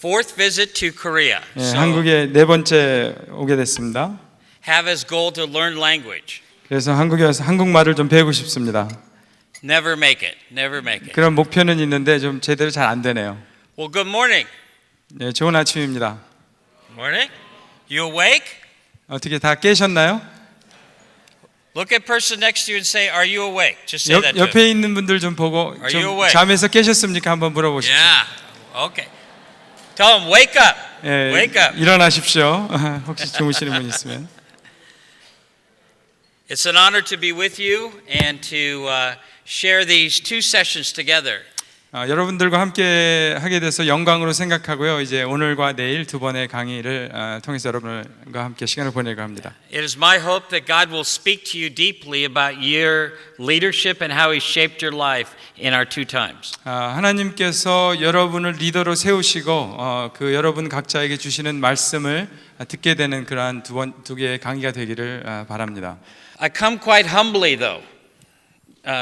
fourth visit to Korea. 예, So 한국에 네 번째 오게 됐습니다. have as goal to learn language. 그래서 한국에 와서 한국말을 좀 배우고 싶습니다. Never make it. Never make it. 그런 목표는 있는데 좀 제대로 잘 안 되네요. Well, good morning. 예, 좋은 아침입니다. Morning. You awake? 어떻게 다 깨셨나요? Look at person next to you and say, "Are you awake?" Just say that to him. 옆에 있는 분들 좀 보고 Are 좀 you awake? 잠에서 깨셨습니까? 한번 물어보십시오. Yeah. Okay. Tell them, wake up. 예, Wake up. 일어나십시오. 혹시 주무시는 분 있으면. It's an honor to be with you and to share these two sessions together. 여러분들과 함께 하게 돼서 영광으로 생각하고요. 이제 오늘과 내일 두 번의 강의를 통해서 여러분과 함께 시간을 보내려고 합니다. It is my hope that God will speak to you deeply about your leadership and how He shaped your life in our two times. 하나님께서 여러분을 리더로 세우시고 그 여러분 각자에게 주시는 말씀을 듣게 되는 그러한 두 개의 강의가 되기를 바랍니다. I come quite humbly though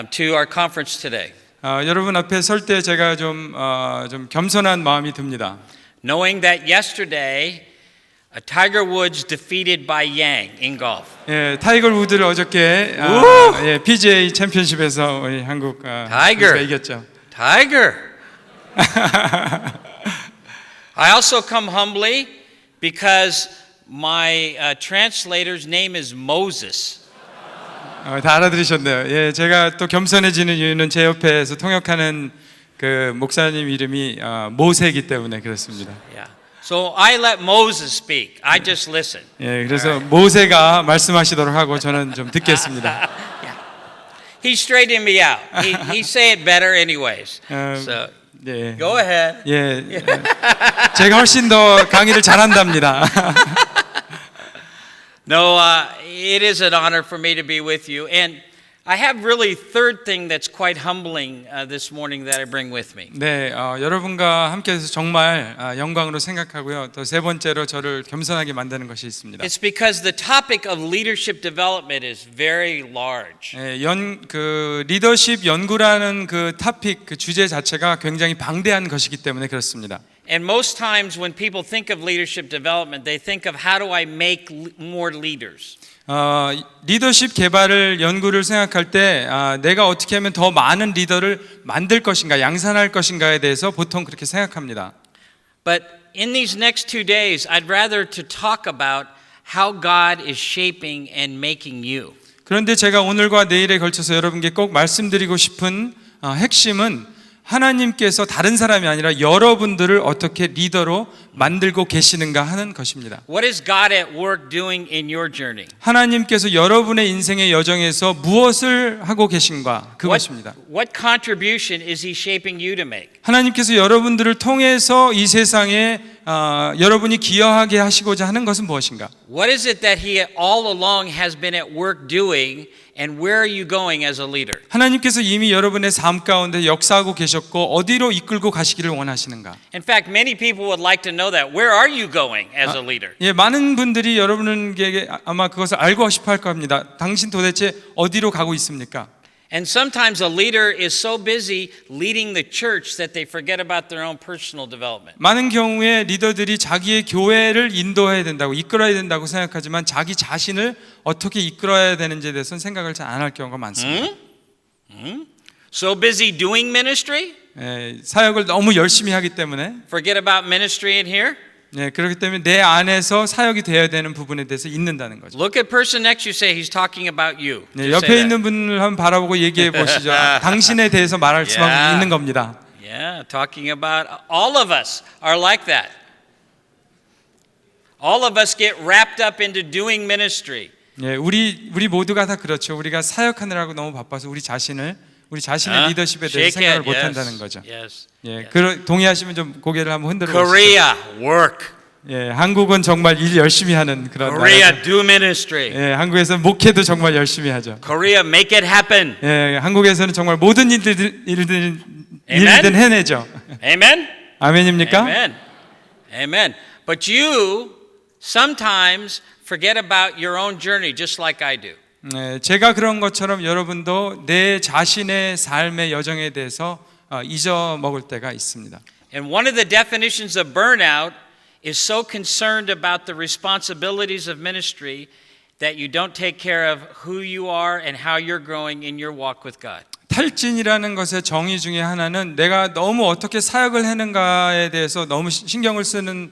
to our conference today. 여러분 앞에 설 때 제가 좀 겸손한 마음이 듭니다. Knowing that yesterday Tiger Woods defeated by Yang in golf. 예, 타이거 우드를 어저께 PGA 챔피언십에서 우리 한국 Tiger 이겼죠. Tiger. I also come humbly because my translator's name is Moses. 다 알아들으셨네요. 예, 제가 또 겸손해지는 이유는 제 옆에서 통역하는 그 목사님 이름이 모세이기 때문에 그렇습니다. Yeah. So I let Moses speak. I just listen. 예, 그래서 모세가 말씀하시도록 하고 저는 좀 듣겠습니다. He straightened me out. He say it better anyways. So 예, go ahead. 예, 제가 훨씬 더 강의를 잘한답니다. No, it is an honor for me to be with you. And I have really third thing that's quite humbling this morning that I bring with me. 네, 여러분과 함께해서 정말 영광으로 생각하고요. 또 세 번째로 저를 겸손하게 만드는 것이 있습니다. It's because the topic of leadership development is very large. 그 리더십 연구라는 그 토픽, 그 주제 자체가 굉장히 방대한 것이기 때문에 그렇습니다. And most times when people think of leadership development, they think of how do I make more leaders. 리더십 개발을 연구를 생각할 때 내가 어떻게 하면 더 많은 리더를 만들 것인가, 양산할 것인가에 대해서 보통 그렇게 생각합니다. But in these next 2 days, I'd rather to talk about how God is shaping and making you. 그런데 제가 오늘과 내일에 걸쳐서 여러분께 꼭 말씀드리고 싶은 핵심은 하나님께서 다른 사람이 아니라 여러분들을 어떻게 리더로 만들고 계시는가 하는 것입니다. What is God at work doing in your journey? 하나님께서 여러분의 인생의 여정에서 무엇을 하고 계신가 그것입니다. What contribution is He shaping you to make? 하나님께서 여러분들을 통해서 이 세상에 여러분이 기여하게 하시고자 하는 것은 무엇인가? What is it that He all along has been at work doing? And where are you going as a leader? 하나님께서 이미 여러분의 삶 가운데 역사하고 계셨고 어디로 이끌고 가시기를 원하시는가? In fact, many people would like to know that. Where are you going as a leader? 예, 많은 분들이 여러분에게 아마 그것을 알고 싶어 할 겁니다. 당신 도대체 어디로 가고 있습니까? And sometimes a leader is so busy leading the church that they forget about their own personal development. 많은 경우에 리더들이 자기의 교회를 인도해야 된다고 이끌어야 된다고 생각하지만 자기 자신을 어떻게 이끌어야 되는지에 대해서는 생각을 잘 안 할 경우가 많습니다. So busy doing ministry? 예, 사역을 너무 열심히 하기 때문에 Forget about ministry in here? 예, 그렇기 때문에 내 안에서 사역이 되어야 되는 부분에 대해서 잊는다는 거죠. Look at person next to you, say he's talking about you. 네, Just say 옆에 that. 있는 분을 한번 바라보고 얘기해 보시죠. 당신에 대해서 말할 수밖에 있는 겁니다. Yeah, talking about all of us are like that. All of us get wrapped up into doing ministry. 예, 우리 모두가 다 그렇죠. 우리가 사역하느라고 너무 바빠서 우리 자신의 리더십에 대해서 생각을 못 한다는 거죠. Yes. 예, 동의하시면 좀 고개를 한번 흔들어 보시죠. Korea, work. 예, 한국은 정말 일 열심히 하는 그런 Korea, 나라죠. do ministry. 예, 한국에서 목회도 정말 열심히 하죠. Korea, make it happen. 예, 한국에서는 정말 모든 일들은 해내죠. Amen? 아멘입니까? Amen. Amen. But you sometimes forget about your own journey just like I do. 네, 제가 그런 것처럼 여러분도 내 자신의 삶의 여정에 대해서 잊어먹을 때가 있습니다. And one of the definitions of burnout is so concerned about the responsibilities of ministry that you don't take care of who you are and how you're growing in your walk with God. 탈진이라는 것의 정의 중에 하나는 내가 너무 어떻게 사역을 하는가에 대해서 너무 신경을 쓰는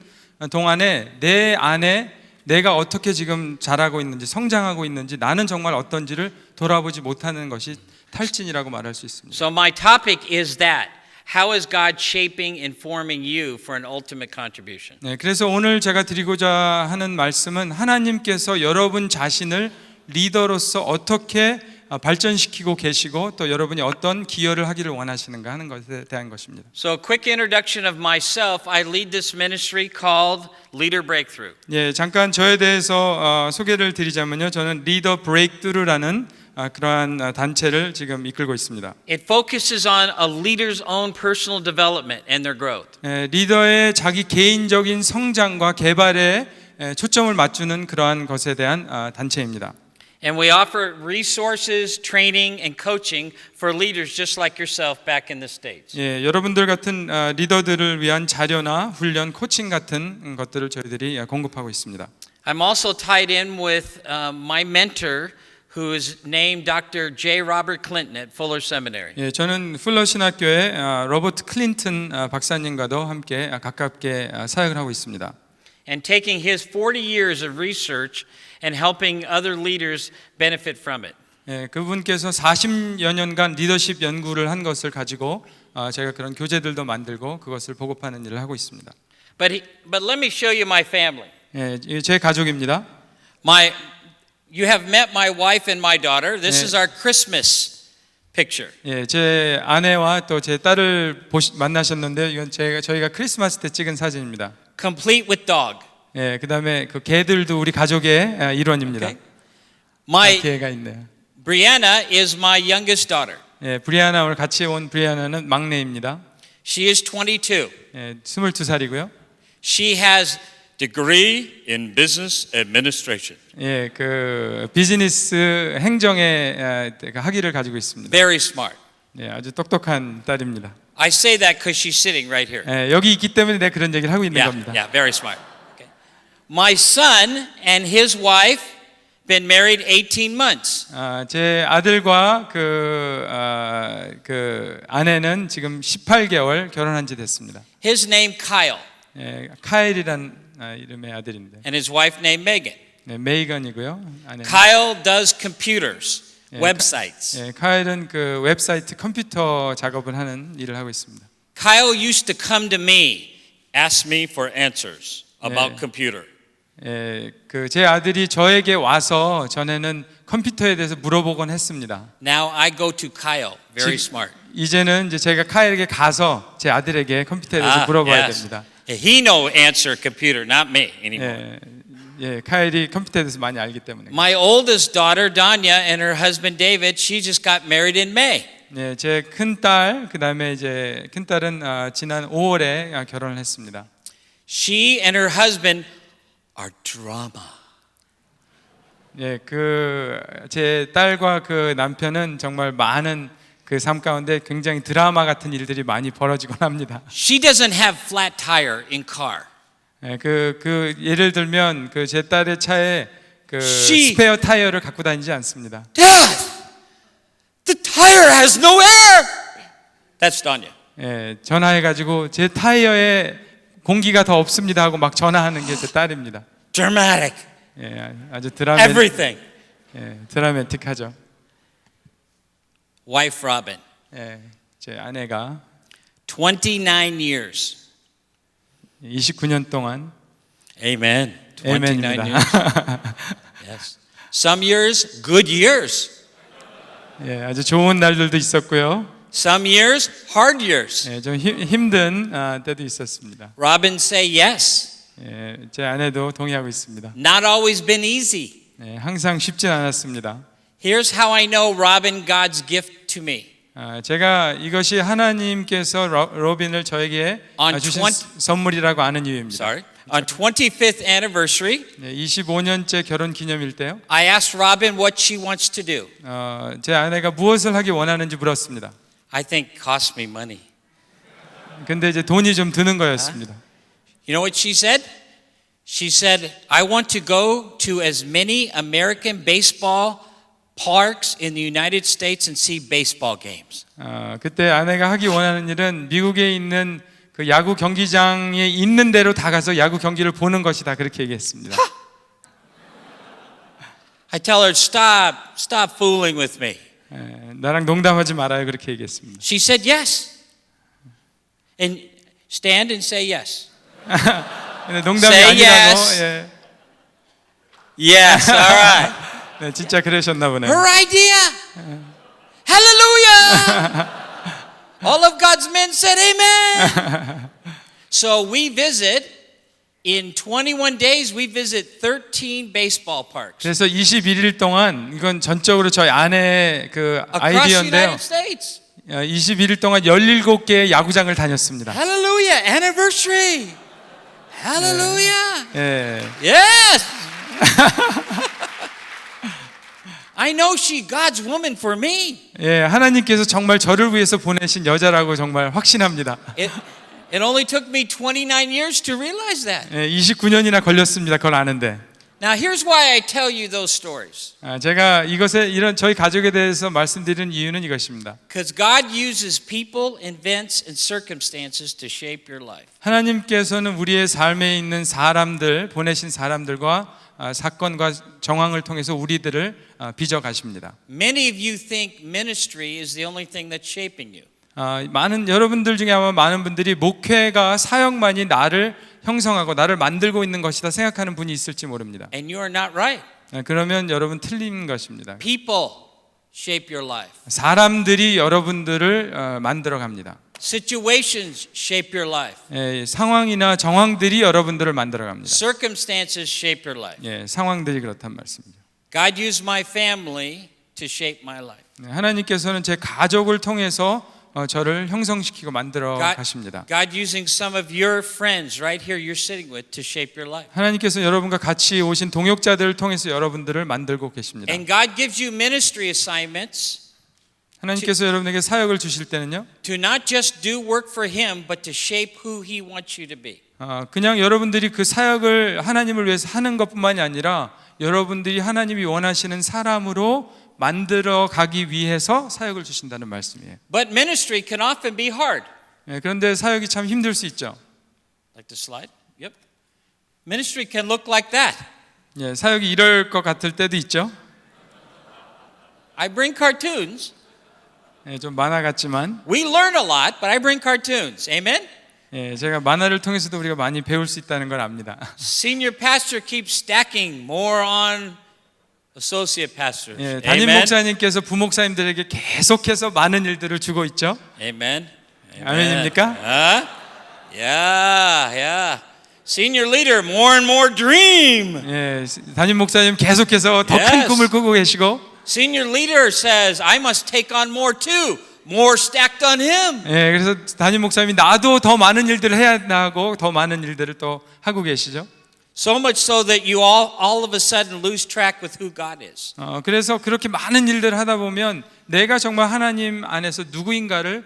동안에 내 안에 내가 어떻게 지금 자라고 있는지 성장하고 있는지 나는 정말 어떤지를 돌아보지 못하는 것이 탈진이라고 말할 수 있습니다. So my topic is that. How is God shaping and forming you for an ultimate contribution? 네, 그래서 오늘 제가 드리고자 하는 말씀은 하나님께서 여러분 자신을 리더로서 어떻게 발전시키고 계시고 또 여러분이 어떤 기여를 하기를 원하시는가 하는 것에 대한 것입니다. So, quick introduction of myself. I lead this ministry called Leader Breakthrough. 예, 잠깐 저에 대해서 소개를 드리자면요, 저는 리더 브레이크스루라는 그러한 단체를 지금 이끌고 있습니다. It focuses on a leader's own personal development and their growth. 예, 리더의 자기 개인적인 성장과 개발에 초점을 맞추는 그러한 것에 대한 단체입니다. And we offer resources, training, and coaching for leaders just like yourself back in the States. 예, 여러분들 같은 리더들을 위한 자료나 훈련, 코칭 같은 것들을 저희들이 공급하고 있습니다. I'm also tied in with my mentor, who is named Dr. J. Robert Clinton at Fuller Seminary. 예, 저는 풀러 신학교의 로버트 클린턴 박사님과도 함께 가깝게 사역을 하고 있습니다. And taking his 40 years of research and helping other leaders benefit from it. 예, 그분께서 40여 년간 리더십 연구를 한 것을 가지고 제가 그런 교재들도 만들고 그것을 보급하는 일을 하고 있습니다. But let me show you my family. 예, 제 가족입니다. You have met my wife and my daughter. This 네. is our Christmas picture. 예, 제 아내와 또 제 딸을 만나셨는데 이건 저희가 크리스마스 때 찍은 사진입니다. Complete with dog. 예, 그다음에 그 개들도 우리 가족의 일원입니다. Okay. 개가 있네요. Brianna is my youngest daughter. 예, 브리아나 오늘 같이 온 브리아나는 막내입니다. She is 22. 예, 22살이고요. She has degree in business administration. 예, 그 비즈니스 행정의 학위를 가지고 있습니다. very smart. 예, 아주 똑똑한 딸입니다. I say that because she's sitting right here. 예, 여기 있기 때문에 내가 그런 얘기를 하고 있는 겁니다. Yeah, very smart. Okay. My son and his wife been married 18 months. 제 아들과 그 아내는 지금 18개월 결혼한 지 됐습니다. His name Kyle 예, 카일이란 이름의 아들인데. and his wife named Megan. 네, 메이건이고요. Kyle does computers, 예, websites. 예, 카일은 그 웹사이트 컴퓨터 작업을 하는 일을 하고 있습니다. Kyle used to come to me. Ask me for answers about 네. computer. 예, 그 제 아들이 저에게 와서 전에는 컴퓨터에 대해서 물어보곤 했습니다. Now I go to Kyle. Very smart. 이제는 이제 제가 카일에게 가서 제 아들에게 컴퓨터에 대해서 물어봐야 됩니다. He know answer computer, not me anymore. 예, 카일이 컴퓨터에 대해서 많이 알기 때문에. My oldest daughter, Danya, and her husband David, she just got married in May. 예, 제 큰 딸, 그다음에 이제 큰 딸은 지난 5월에 결혼을 했습니다. She and her husband are drama. 예, 그 제 딸과 그 남편은 정말 많은 그 삶 가운데 굉장히 드라마 같은 일들이 많이 벌어지곤 합니다. She doesn't have flat tire in car. 예, 그 예를 들면 그 제 딸의 차에 그 She- 스페어 타이어를 갖고 다니지 않습니다. Dad, the tire has no air. That's Danya. 예, 전화해가지고 제 타이어에 공기가 더 없습니다 하고 막 전화하는 게 제 딸입니다. Dramatic. 예, 아주 Everything. 드라마틱하죠. Wife Robin, 예, 제 아내가 29 years. 29년 동안 Amen. 29 에멘입니다. years. Yes. Some years, good years. 예, 아주 좋은 날들도 있었고요. Some years, hard years. 예, 좀 힘든 때도 있었습니다. Robin say yes. 예, 제 아내도 동의하고 있습니다. Not always been easy. 예, 항상 쉽진 않았습니다. Here's how I know Robin God's gift to me. 제가 이것이 하나님께서 로빈을 저에게 On 주신 20 선물이라고 아는 이유입니다. Sorry. On 25th anniversary, 25년째 결혼 기념일 때요. I asked Robin what she wants to do. 제 아내가 무엇을 하기 원하는지 물었습니다. I think cost me money. 근데 이제 돈이 좀 드는 거였습니다. You know what she said? She said, I want to go to as many American baseball parks in the United States and see baseball games. 그때 아내가 하기 원하는 일은 미국에 있는 그 야구 경기장에 있는 대로 다 가서 야구 경기를 보는 것이다 그렇게 얘기했습니다. I tell her, stop fooling with me. 나랑 농담하지 말아요 그렇게 얘기했습니다. She said yes. And stand and say yes. 근데 농담이 Say 아니라고. yes. 예. Yes, all right. 네, 진짜 그러셨나 보네요. Her idea. Hallelujah. All of God's men said amen. So we visit, in 21 days, we visit 13 baseball parks 그래서 21일 동안 이건 전적으로 저희 아내의 그 across the 아이디어인데요. United States. 21일 동안 17개의 야구장을 다녔습니다. Hallelujah. Anniversary. Hallelujah. 예. Yes. I know she God's woman for me. 예, 하나님께서 정말 저를 위해서 보내신 여자라고 정말 확신합니다. It only took me 29 years to realize that. 예, 29년이나 걸렸습니다. 그걸 아는데. Now here's why I tell you those stories. 제가 이런 저희 가족에 대해서 말씀드리는 이유는 이것입니다. Because God uses people, events, and circumstances to shape your life. 하나님께서는 우리의 삶에 있는 사람들, 보내신 사람들과 사건과 정황을 통해서 우리들을 빚어 가십니다. Many of you think ministry is the only thing that's shaping you. 많은 여러분들 중에 아마 많은 분들이 목회가 사역만이 나를 형성하고 나를 만들고 있는 것이다 생각하는 분이 있을지 모릅니다. And you are not right. 그러면 여러분 틀린 것입니다. People shape your life. 사람들이 여러분들을 만들어 갑니다. Situations shape your life. 상황이나 정황들이 여러분들을 만들어 갑니다. Circumstances shape your life. 상황들이 그렇단 말씀입니다. God used my family to shape my life. 하나님께서는 제 가족을 통해서 저를 형성시키고 만들어 가십니다. God using some of your friends right here you're sitting with to shape your life. 하나님께서 여러분과 같이 오신 동역자들을 통해서 여러분들을 만들고 계십니다. And God gives you ministry assignments 하나님께서 여러분에게 사역을 주실 때는요. to not just do work for him but to shape who he wants you to be. 그냥 여러분들이 그 사역을 하나님을 위해서 하는 것뿐만이 아니라 여러분들이 하나님이 원하시는 사람으로 만들어 가기 위해서 사역을 주신다는 말씀이에요. But ministry can often be hard. 그런데 사역이 참 힘들 수 있죠. Like the slide? Yep. Ministry can look like that. 사역이 이럴 것 같을 때도 있죠. I bring cartoons. 좀 만화 같지만 We learn a lot, but I bring cartoons. Amen? 제가 만화를 통해서도 우리가 많이 배울 수 있다는 걸 압니다. Senior pastor keeps stacking more on associate pastors. 담임 Amen? 목사님께서 부목사님들에게 계속해서 많은 일들을 주고 있죠. Amen? 아멘입니까? Yeah. Senior leader, more and more dream. 담임 목사님 계속해서 더 큰 Yes. 꿈을 꾸고 계시고 Senior leader says, I must take on more too. More stacked on him. 그래서 담임 목사님이 나도 더 많은 일들을 해야 하고 더 많은 일들을 또 하고 계시죠. So much so that you all of a sudden lose track with who God is. 그래서 그렇게 많은 일들을 하다 보면 내가 정말 하나님 안에서 누구인가를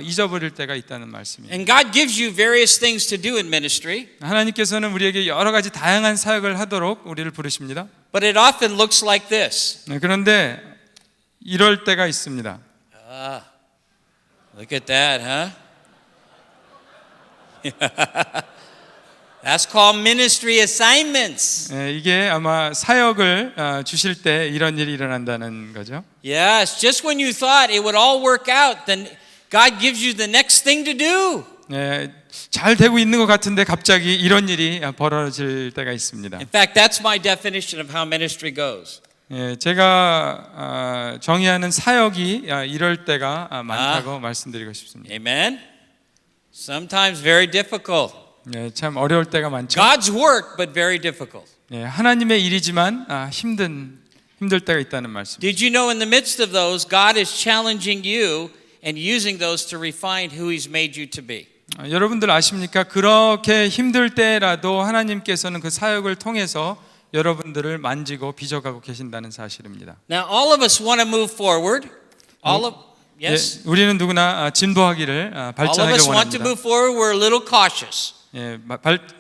잊어버릴 때가 있다는 말씀이에요. And God gives you various things to do in ministry. 하나님께서는 우리에게 여러 가지 다양한 사역을 하도록 우리를 부르십니다. But it often looks like this. 그런데 이럴 때가 있습니다. Look at that, huh? That's called ministry assignments. 이게 아마 사역을 주실 때 이런 일이 일어난다는 거죠. Yes, just when you thought it would all work out, then God gives you the next thing to do. 잘 되고 있는 것 같은데 갑자기 이런 일이 벌어질 때가 있습니다. In fact, that's my definition of how ministry goes. 제가 정의하는 사역이 이럴 때가 많다고 말씀드리고 싶습니다. Amen. Sometimes very difficult. 참 어려울 때가 많죠. God's work, but very difficult. 하나님의 일이지만 힘들 때가 있다는 말씀. Did you know in the midst of those, God is challenging you and using those to refine who He's made you to be? 여러분들 아십니까? 그렇게 힘들 때라도 하나님께서는 그 사역을 통해서 여러분들을 만지고 빚어가고 계신다는 사실입니다. Now, all of us want to move forward. Yes? 예, 우리는 누구나 진보하기를 All of 발전하기를 us want to 원합니다. move forward. We're a little cautious. 예,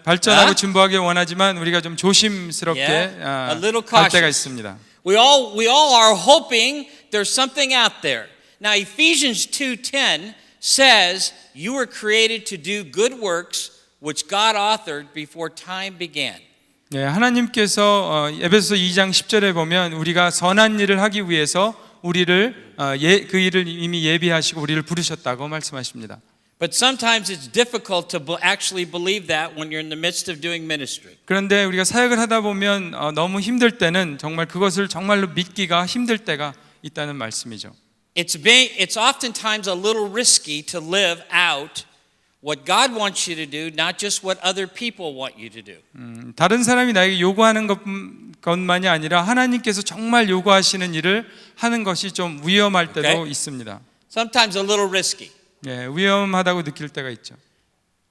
발전하고 아? 진보하기를 원하지만 우리가 좀 조심스럽게 Yeah, a little 갈 때가 cautious. 있습니다. We all are hoping there's something out there. Now Ephesians 2:10 says you were created to do good works which God authored before time began. 예, 하나님께서 에베소서 2장 10절에 보면 우리가 선한 일을 하기 위해서 우리를 그 일을 이미 예비하시고 우리를 부르셨다고 말씀하십니다. But sometimes it's difficult to actually believe that when you're in the midst of doing ministry. 그런데 우리가 사역을 하다 보면 너무 힘들 때는 정말 그것을 정말로 믿기가 힘들 때가 있다는 말씀이죠. It's oftentimes a little risky to live out what God wants you to do, not just what other people want you to do. 다른 사람이 나에게 요구하는 것만이 아니라 하나님께서 정말 요구하시는 일을 하는 것이 좀 위험할 때도 Okay. 있습니다. Sometimes a little risky. 예, 위험하다고 느낄 때가 있죠.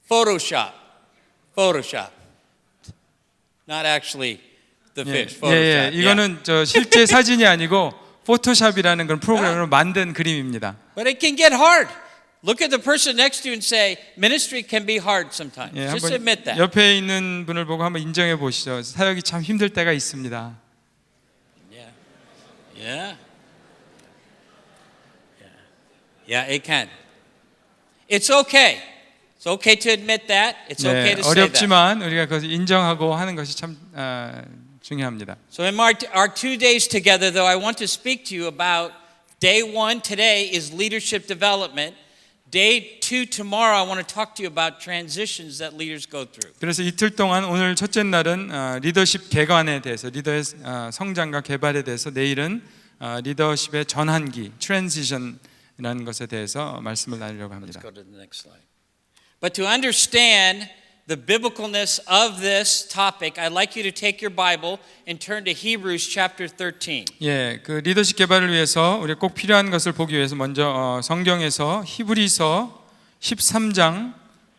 Photoshop. Not actually the 예, fish. 예, 예, Photoshop. 이거는 저 실제 사진이 아니고 포토샵이라는 그런 프로그램으로 만든 그림입니다. But it can get hard. Look at the person next to you and say, ministry can be hard sometimes. 예, Just 한번 admit that. 옆에 있는 분을 보고 한번 인정해 보시죠. 사역이 참 힘들 때가 있습니다. Yeah. Yeah, it can. It's okay. It's okay to admit that. It's okay to say that. 어렵지만 우리가 그것을 인정하고 하는 것이 참 중요합니다. So in our 2 days together, though, I want to speak to you about day 1 today is leadership development. Day 2 tomorrow, I want to talk to you about transitions that leaders go through. 그래서 이틀 동안 오늘 첫째 날은 리더십 개관에 대해서 리더의 성장과 개발에 대해서 내일은 리더십의 전환기 트랜지션이라는 것에 대해서 말씀을 나누려고 합니다. Let's go to the next slide. But to understand the biblicalness of this topic, I'd like you to take your Bible and turn to Hebrews chapter 13. 예, 그 리더십 개발을 위해서 우리가 꼭 필요한 것을 보기 위해서 먼저 성경에서 히브리서 13장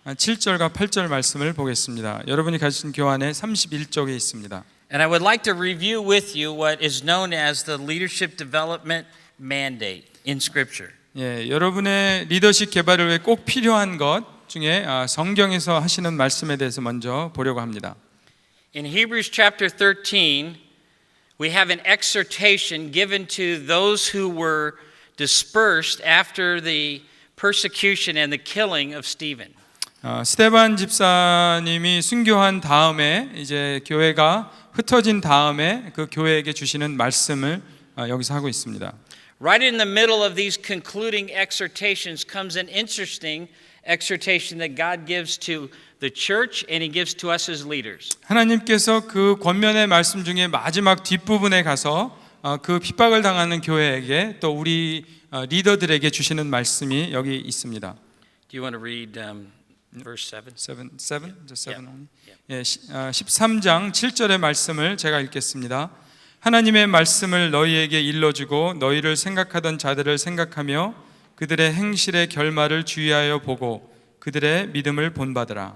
7절과 8절 말씀을 보겠습니다. 여러분이 가진 교환의 31쪽에 있습니다. And I would like to review with you what is known as the leadership development mandate in Scripture. 예, 여러분의 리더십 개발을 위해 꼭 필요한 것 중에 성경에서 하시는 말씀에 대해서 먼저 보려고 합니다. In Hebrews chapter 13, we have an exhortation given to those who were dispersed after the persecution and the killing of Stephen. 스데반 집사님이 순교한 다음에 이제 교회가 흩어진 다음에 그 교회에게 주시는 말씀을 여기서 하고 있습니다. Right in the middle of these concluding exhortations comes an interesting exhortation that God gives to the church and He gives to us as leaders. 하나님께서 그 권면의 말씀 중에 마지막 뒷부분에 가서 그 핍박을 당하는 교회에게 또 우리 리더들에게 주시는 말씀이 여기 있습니다. Do you want to read verse 7? 7? Just 7 only? Yeah. 예, 13장 7절의 말씀을 제가 읽겠습니다. 하나님의 말씀을 너희에게 일러주고 너희를 생각하던 자들을 생각하며 그들의 행실의 결말을 주의하여 보고 그들의 믿음을 본받으라.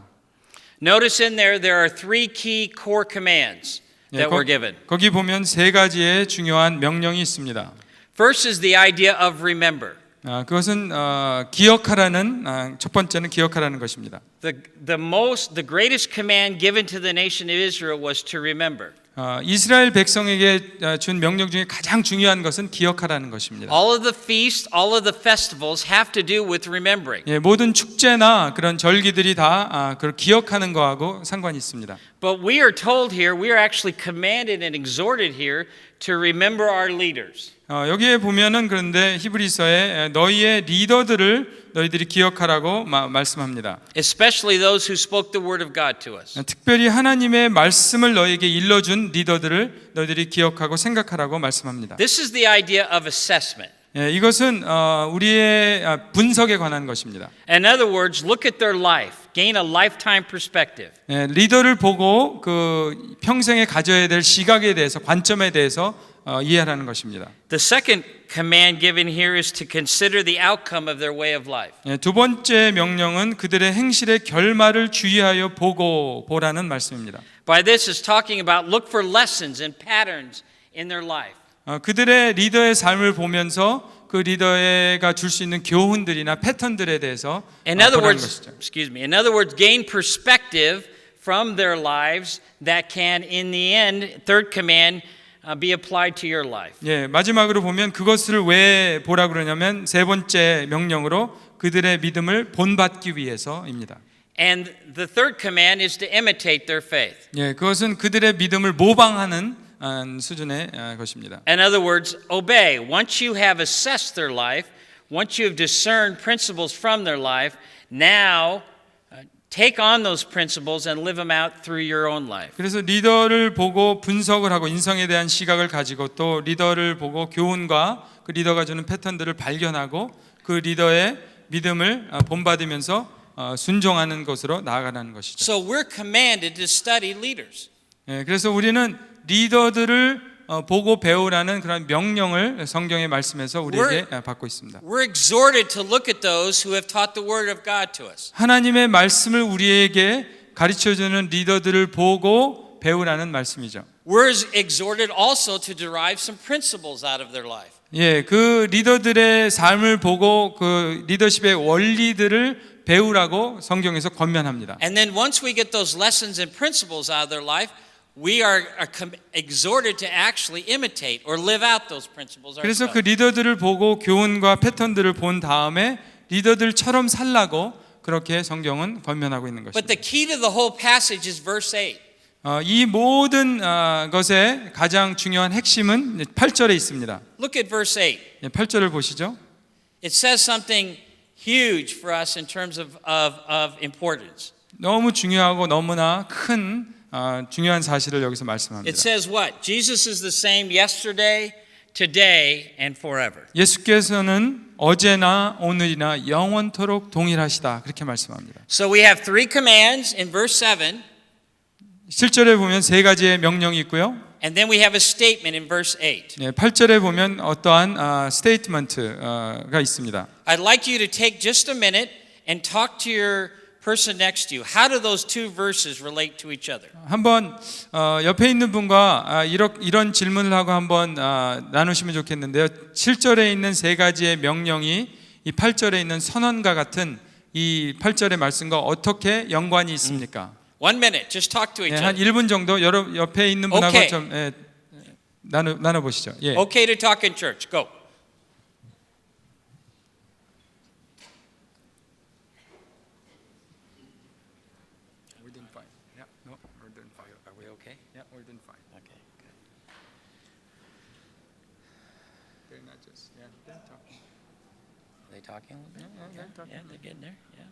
Notice in there are 3 key core commands that were given. 거기 보면 3가지의 중요한 명령이 있습니다. First is the idea of remember. 그것은 기억하라는 첫 번째는 기억하라는 것입니다. The greatest command given to the nation of Israel was to remember. 이스라엘 백성에게 준 명령 중에 가장 중요한 것은 기억하라는 것입니다. All of the feasts, all of the festivals have to do with remembering. 예, 모든 축제나 그런 절기들이 다 그걸 기억하는 거하고 상관이 있습니다. But we are told here, we are actually commanded and exhorted here to remember our leaders. 여기에 보면은 그런데 히브리서에 너희의 리더들을 너희들이 기억하라고 말씀합니다. Especially those who spoke the word of God to us. 특별히 하나님의 말씀을 너희에게 일러준 리더들을 너희들이 기억하고 생각하라고 말씀합니다. This is the idea of assessment. 예, 이것은 우리의 분석에 관한 것입니다. In other words, look at their life, gain a lifetime perspective. 예, 리더를 보고 그 평생에 가져야 될 시각에 대해서 관점에 대해서 이해하라는 것입니다. The second command given here is to consider the outcome of their way of life. 예, 두 번째 명령은 그들의 행실의 결말을 주의하여 보라는 말씀입니다. By this is talking about look for lessons and patterns in their life. 그들의 리더의 삶을 보면서 그 리더가 줄 수 있는 교훈들이나 패턴들에 대해서 In other 보라는 words, 것이죠. excuse me. In other words, gain perspective from their lives that can, in the end, third command, be applied to your life. 예, 마지막으로 보면 그것을 왜 보라 그러냐면 세 번째 명령으로 그들의 믿음을 본받기 위해서입니다. And the third command is to imitate their faith. 예, 그것은 그들의 믿음을 모방하는 수준의 것입니다. In other words, obey. Once you have assessed their life, once you have discerned principles from their life, now take on those principles and live them out through your own life. 그래서 리더를 보고 분석을 하고 인성에 대한 시각을 가지고 또 리더를 보고 교훈과 그 리더가 주는 패턴들을 발견하고 그 리더의 믿음을 본받으면서 순종하는 것으로 나아가는 것이죠. So we're commanded to study leaders. 예, 그래서 우리는 리더들을 보고 배우라는 그런 명령을 성경의 말씀에서 우리에게 받고 있습니다. We're exhorted to look at those who have taught the word of God to us. 하나님의 말씀을 우리에게 가르쳐주는 리더들을 보고 배우라는 말씀이죠. We're exhorted also to derive some principles out of their life. 예, 그 리더들의 삶을 보고 그 리더십의 원리들을 배우라고 성경에서 권면합니다. And then once we get those lessons and principles out of their life, we are exhorted to actually imitate or live out those principles 그래서 ourselves. 그 리더들을 보고 교훈과 패턴들을 본 다음에 리더들처럼 살라고 그렇게 성경은 권면하고 있는 But 것입니다. the key to the whole passage is verse 8. 이 모든 것의 가장 중요한 핵심은 8절에 있습니다. Look at verse 8. 8절을 보시죠. It says something huge for us in terms of importance. 너무 중요하고 너무나 큰 중요한 사실을 여기서 말씀합니다. It says what? Jesus is the same yesterday, today, and forever. 예수께서는 어제나 오늘이나 영원토록 동일하시다 그렇게 말씀합니다. So we have three commands in verse 7, 7절에 보면 세 가지의 명령이 있고요. and then we have a statement in verse 8. 8절에 보면 어떠한 스테이트먼트가 있습니다. I'd like you to take just a minute and talk to your person next to you. How do those two verses relate to each other? 한번 옆에 있는 분과 이런 질문을 하고 한번 나누시면 좋겠는데요. 7절에 있는 세 가지의 명령이 이 8절에 있는 선언과 같은 이 8절의 말씀과 어떻게 연관이 있습니까? 1 minute, just talk to each 한 other. 1분 정도 옆에 있는 분하고 오케이. 좀 나눠 보시죠. 예. Okay to talk in church. Go. We're doing fine. Yeah, no, we're doing fine. Are we okay? Yeah, we're doing fine. Okay, good. They're not just, yeah, they're talking. Are they talking a little bit? Yeah, they're talking. Yeah, they're getting there. Yeah.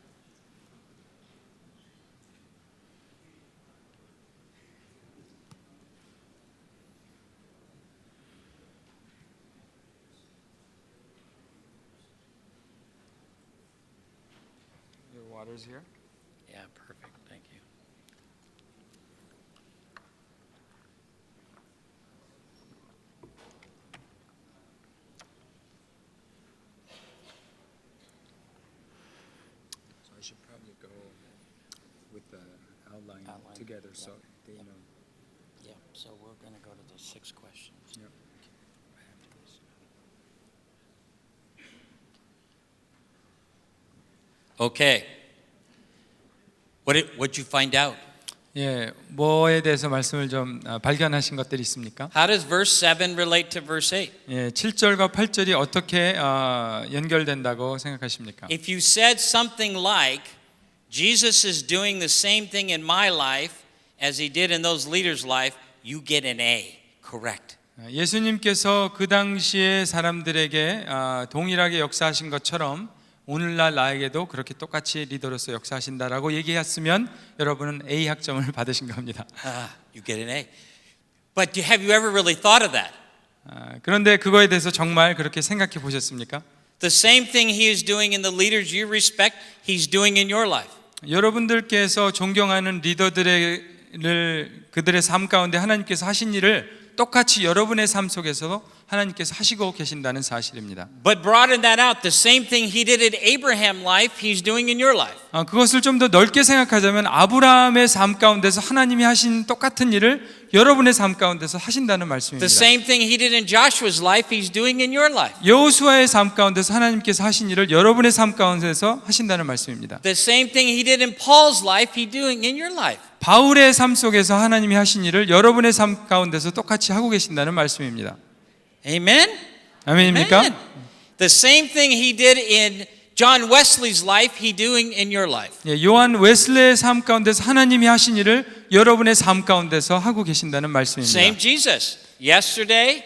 Your water's here. Yeah, perfect. Thank you. So I should probably go with the outline together so they know. Yeah, so we're going to go to those 6 questions. Yep. Okay. What'd you find out? 예, 뭐에 대해서 말씀을 좀 발견하신 것들이 있습니까? How does verse 7 relate to verse 8? 예, 7절과 8절이 어떻게 연결된다고 생각하십니까? If you said something like, Jesus is doing the same thing in my life as he did in those leaders' life, you get an A. Correct. 예수님께서 그 당시의 사람들에게 동일하게 역사하신 것처럼 오늘날 나에게도 그렇게 똑같이 리더로서 역사하신다라고 얘기했으면 여러분은 A 학점을 받으신 겁니다. You get an A. But have you ever really thought of that? 그런데 그거에 대해서 정말 그렇게 생각해 보셨습니까? The same thing he is doing in the leaders you respect, he's doing in your life. 여러분들께서 존경하는 리더들을 그들의 삶 가운데 하나님께서 하신 일을 똑같이 여러분의 삶 속에서도 하나님께서 하시고 계신다는 사실입니다. But broaden that out. The same thing he did in Abraham's life, he's doing in your life. 그것을 좀 더 넓게 생각하자면 아브라함의 삶 가운데서 하나님이 하신 똑같은 일을 여러분의 삶 가운데서 하신다는 말씀입니다. The same thing he did in Joshua's life, he's doing in your life. 여호수아의 삶 가운데서 하나님께서 하신 일을 여러분의 삶 가운데서 하신다는 말씀입니다. The same thing he did in Paul's life, he's doing in your life. 바울의 삶 속에서 하나님이 하신 일을 여러분의 삶 가운데서 똑같이 하고 계신다는 말씀입니다. Amen? 아멘입니까? Amen. The same thing he did in John Wesley's life, he doing in your life. 예, 요한 웨슬레의 삶 가운데서 하나님이 하신 일을 여러분의 삶 가운데서 하고 계신다는 말씀입니다. Same Jesus. Yesterday,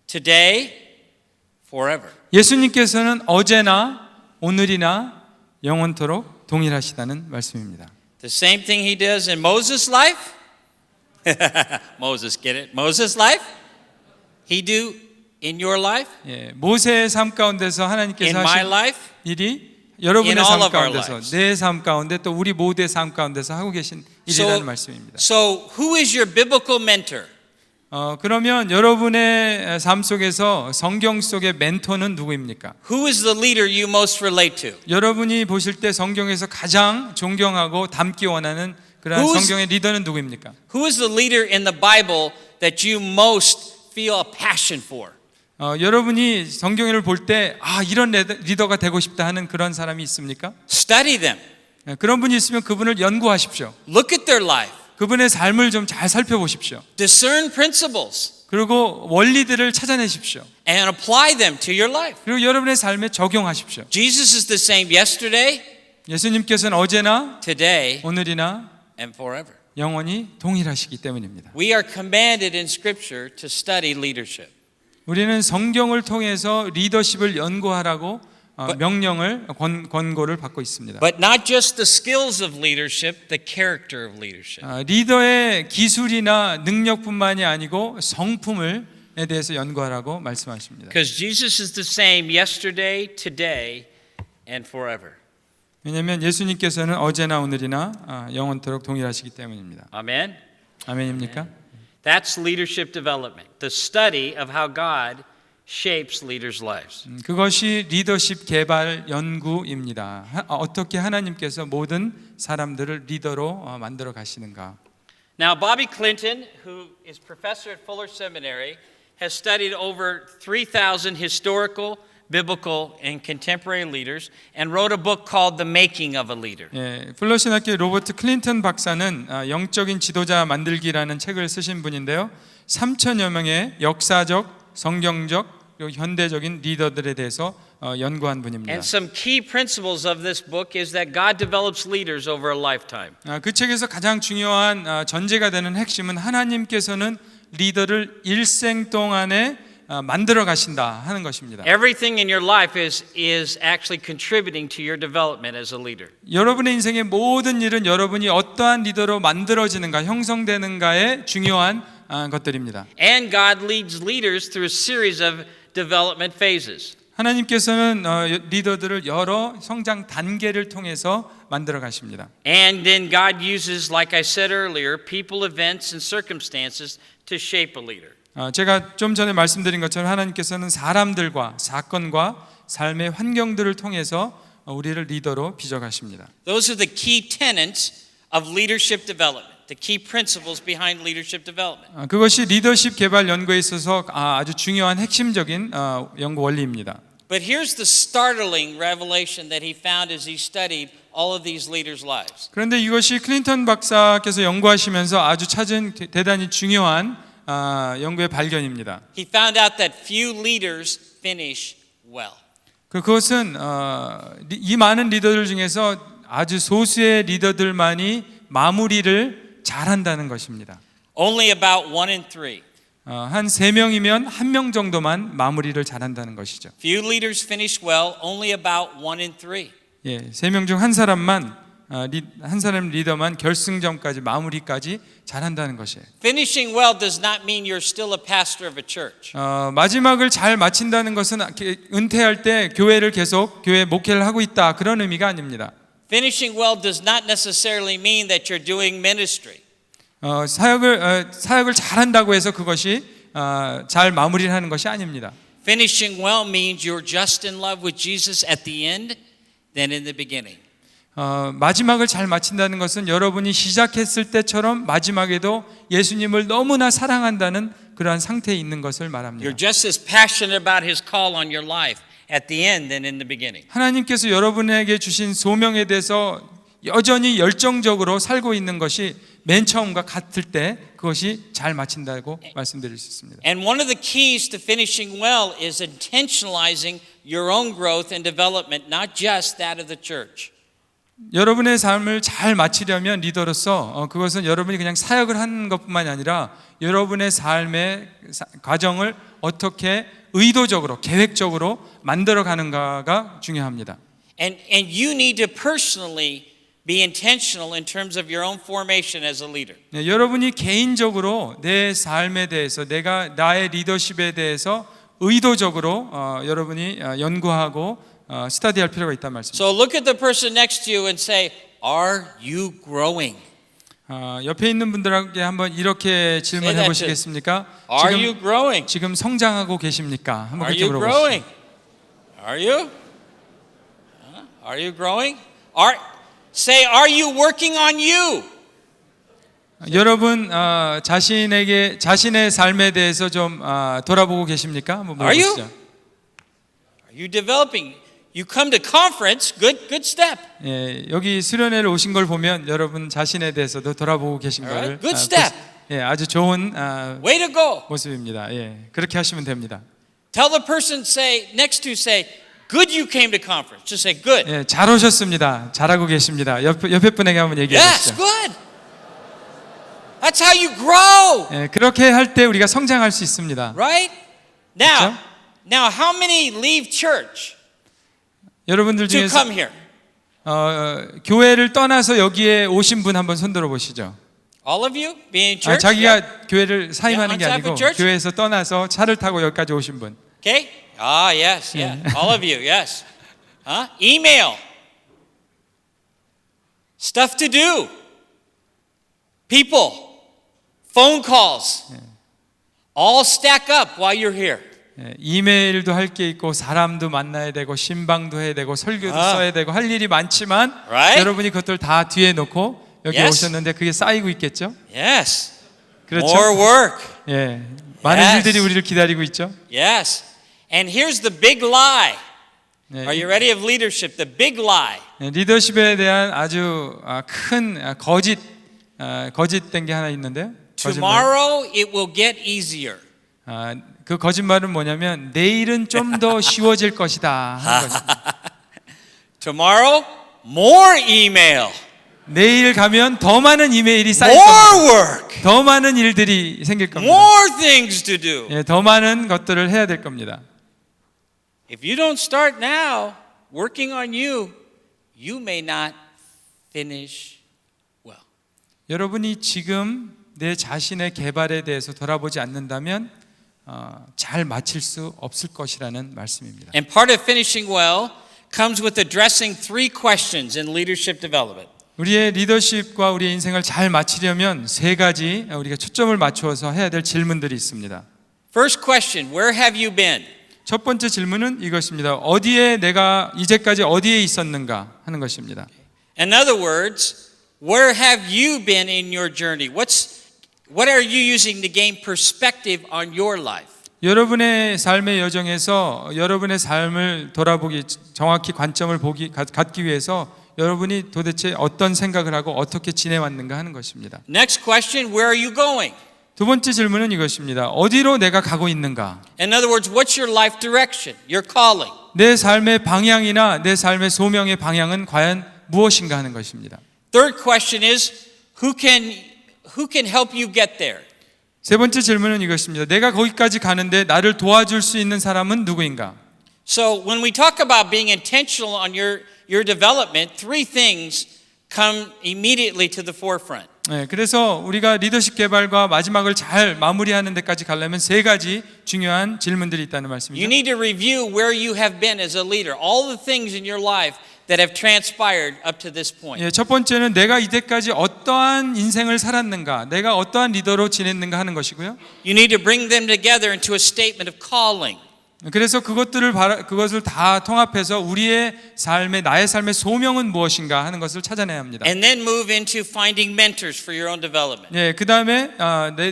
today, forever. 예수님께서는 어제나 오늘이나 영원토록 동일하시다는 말씀입니다. The same thing he does in Moses' life. Moses, get it? Moses' life? He do in your life, 예, 모세의 삶 가운데서 하나님께서 in my 하신 life. 일이 여러분의 in all 삶 of our 가운데서 lives. 내 삶 가운데 또 우리 모두의 삶 가운데서 하고 계신 일이라는 말씀입니다. So who is your biblical mentor? 그러면 여러분의 삶 속에서 성경 속의 멘토는 누구입니까? Who is the leader you most relate to? 여러분이 보실 때 성경에서 가장 존경하고 닮기 원하는 그러한 Who's- 성경의 리더는 누구입니까? Who is the leader in the Bible that you most feel a passion for? 여러분이 성경을 볼 때 이런 리더가 되고 싶다 하는 그런 사람이 있습니까? Study them. 그런 분이 있으면 그분을 연구하십시오. Look at their life. 그분의 삶을 좀 잘 살펴보십시오. Discern principles 그리고 원리들을 찾아내십시오. and apply them to your life. 그리고 여러분의 삶에 적용하십시오. Jesus is the same yesterday, 예수님께서는 어제나 today, 오늘이나 and forever. 영원히 동일하시기 때문입니다. We are commanded in Scripture to study leadership. 우리는 성경을 통해서 리더십을 연구하라고 명령을 권고를 받고 있습니다. But not just the skills of leadership, the character of leadership. 리더의 기술이나 능력뿐만이 아니고 성품에 대해서 연구하라고 말씀하십니다. Because Jesus is the same yesterday, today, and forever. 왜냐하면 예수님께서는 어제나 오늘이나 영원토록 동일하시기 때문입니다. Amen? 아멘입니까? That's leadership development, the study of how God shapes leaders' lives. 그것이 리더십 개발 연구입니다. 어떻게 하나님께서 모든 사람들을 리더로 만들어 가시는가. Now, Bobby Clinton, who is professor at Fuller Seminary, has studied over 3,000 historical, biblical, and contemporary leaders and wrote a book called The Making of a Leader. 예, 플러신학교 로버트 클린턴 박사는 영적인 지도자 만들기라는 책을 쓰신 분인데요. 3천여 명의 역사적, 성경적, 그리고 현대적인 리더들에 대해서 연구한 분입니다. And some key principles of this book is that God develops leaders over a lifetime. 그 책에서 가장 중요한 전제가 되는 핵심은 하나님께서는 리더를 일생 동안에 만들어 가신다 하는 것입니다. Everything in your life is actually contributing to your development as a leader. 여러분의 인생의 모든 일은 여러분이 어떠한 리더로 만들어지는가, 형성되는가의 중요한 것들입니다. And God leads leaders through a series of development phases. 하나님께서는 리더들을 여러 성장 단계를 통해서 만들어 가십니다. And then God uses, like I said earlier, people, events, and circumstances to shape a leader. 제가 좀 전에 말씀드린 것처럼 하나님께서는 사람들과 사건과 삶의 환경들을 통해서 우리를 리더로 빚어 가십니다. Those are the key tenets of leadership development, the key principles behind leadership development. 그것이 리더십 개발 연구에 있어서 아주 중요한 핵심적인 연구 원리입니다. But here's the startling revelation that he found as he studied all of these leaders' lives. 그런데 이것이 클린턴 박사께서 연구하시면서 아주 찾은 대단히 중요한 연구의 발견입니다. He found out that few leaders finish well. 그것은 이 많은 리더들 중에서 아주 소수의 리더들만이 마무리를 잘한다는 것입니다. Only about 1 in 3. 한 3명이면 1명 정도만 마무리를 잘한다는 것이죠. Few leaders finish well, only about 1 in 3. 예, 3명 중 한 사람만 한 사람 리더만 결승점까지 마무리까지 잘한다는 것이에요. Finishing well does not mean you're still a pastor of a church. 마지막을 잘 마친다는 것은 은퇴할 때 교회 목회를 하고 있다 그런 의미가 아닙니다. Finishing well does not necessarily mean that you're doing ministry. 사역을 잘한다고 해서 그것이 잘 마무리를 하는 것이 아닙니다. Finishing well means you're just in love with Jesus at the end than in the beginning. 마지막을 잘 마친다는 것은 여러분이 시작했을 때처럼 마지막에도 예수님을 너무나 사랑한다는 그러한 상태에 있는 것을 말합니다. You're just as passionate about His call on your life at the end than in the beginning. 하나님께서 여러분에게 주신 소명에 대해서 여전히 열정적으로 살고 있는 것이 맨 처음과 같을 때 그것이 잘 마친다고 말씀드릴 수 있습니다. And one of the keys to finishing well is intentionalizing your own growth and development, not just that of the church. 여러분의 삶을 잘 마치려면 리더로서 그것은 여러분이 그냥 사역을 하는 것뿐만이 아니라 여러분의 삶의 과정을 어떻게 의도적으로 계획적으로 만들어 가는가가 중요합니다. And you need to personally be intentional in terms of your own formation as a leader. 네, 여러분이 개인적으로 내 삶에 대해서 나의 리더십에 대해서 의도적으로 여러분이 연구하고 스터디할 필요가 있다는 말씀입니다. So look at the person next to you and say, "Are you growing?" 옆에 있는 분들에게 한번 이렇게 질문해 that 보시겠습니까? Are you growing? 지금 성장하고 계십니까? 한번 Are 그렇게 you 물어보시죠. growing? Are you? Are you growing? Say, are you working on you? 여러분 자신의 삶에 대해서 좀 돌아보고 계십니까? 한번 Are you? 물어보시죠. Are you developing? You come to conference, good step. 예, 여기 수련회를 오신 걸 보면 여러분 자신에 대해서도 돌아보고 계신 Alright, 것을 good step. 예, 아주 좋은 Way to go. 모습입니다. 예, 그렇게 하시면 됩니다. Tell the person next to you, say, good you came to conference. Just say, good. 예, 잘 오셨습니다. 잘하고 계십니다. 옆에 분에게 한번 얘기해 Yes, 주시죠. good. That's how you grow, 예, 그렇게 할 때 우리가 성장할 수 있습니다. right? Now, how many leave church 여러분들 to 중에서 come here? 교회를 떠나서 여기에 오신 분 한번 손들어 보시죠. All of you being in church? 자기가 교회를 사임하는 게 Yeah, 아니고 outside of church? 교회에서 떠나서 차를 타고 여기까지 오신 분. Okay? Yes, yeah. All of you, yes. Email. Stuff to do. People. Phone calls. All stack up while you're here. 예, 이메일도 할 게 있고 사람도 만나야 되고 신방도 해야 되고 설교도 써야 되고 할 일이 많지만 Right? 여러분이 그것들 다 뒤에 놓고 여기 Yes. 오셨는데 그게 쌓이고 있겠죠? Yes. 그렇죠? More work. 예, 많은 Yes. 일들이 우리를 기다리고 있죠. Yes. And here's the big lie. 예, Are you ready of leadership? The big lie. 리더십에 대한 아주 큰 거짓된 게 하나 있는데요. 거짓말. Tomorrow it will get easier. 그 거짓말은 뭐냐면 내일은 좀 더 쉬워질 것이다 하는 것입니다. Tomorrow, more email. 내일 가면 더 많은 이메일이 쌓일 More 겁니다. work. 더 많은 일들이 생길 겁니다. More things to do. 예, 더 많은 것들을 해야 될 겁니다. If you don't start now working on you, you may not finish well. 여러분이 지금 내 자신의 개발에 대해서 돌아보지 않는다면 잘 마칠 수 없을 것이라는 말씀입니다. And part of finishing well comes with addressing 3 questions in leadership development. 우리의 리더십과 우리의 인생을 잘 마치려면 3가지 우리가 초점을 맞추어서 해야 될 질문들이 있습니다. First question, where have you been? 첫 번째 질문은 이것입니다. 어디에 내가 이제까지 어디에 있었는가 하는 것입니다. In other words, where have you been in your journey? What are you using to gain perspective on your life? 여러분의 삶의 여정에서 여러분의 삶을 돌아보기 정확히 관점을 갖기 위해서 여러분이 도대체 어떤 생각을 하고 어떻게 지내왔는가 하는 것입니다. Next question, where are you going? 두 번째 질문은 이것입니다. 어디로 내가 가고 있는가? In other words, what's your life direction, your calling? 내 삶의 방향이나 내 삶의 소명의 방향은 과연 무엇인가 하는 것입니다. Third question is, who can help you get there? 세 번째 질문은 이것입니다. 내가 거기까지 가는데 나를 도와줄 수 있는 사람은 누구인가? So when we talk about being intentional on your development, 3 things come immediately to the forefront. 네, 그래서 우리가 리더십 개발과 마지막을 잘 마무리하는 데까지 가려면 3가지 중요한 질문들이 있다는 You 말씀이죠. need to review where you have been as a leader, all the things in your life that have transpired up to this point. 예, 첫 번째는 내가 이때까지 어떠한 인생을 살았는가, 내가 어떠한 리더로 지냈는가 하는 것이고요. You need to bring them together into a statement of calling. 그래서 그것을 다 통합해서 우리의 삶의 나의 삶의 소명은 무엇인가 하는 것을 찾아내야 합니다. And then move into finding mentors for your own development. 예, 그 다음에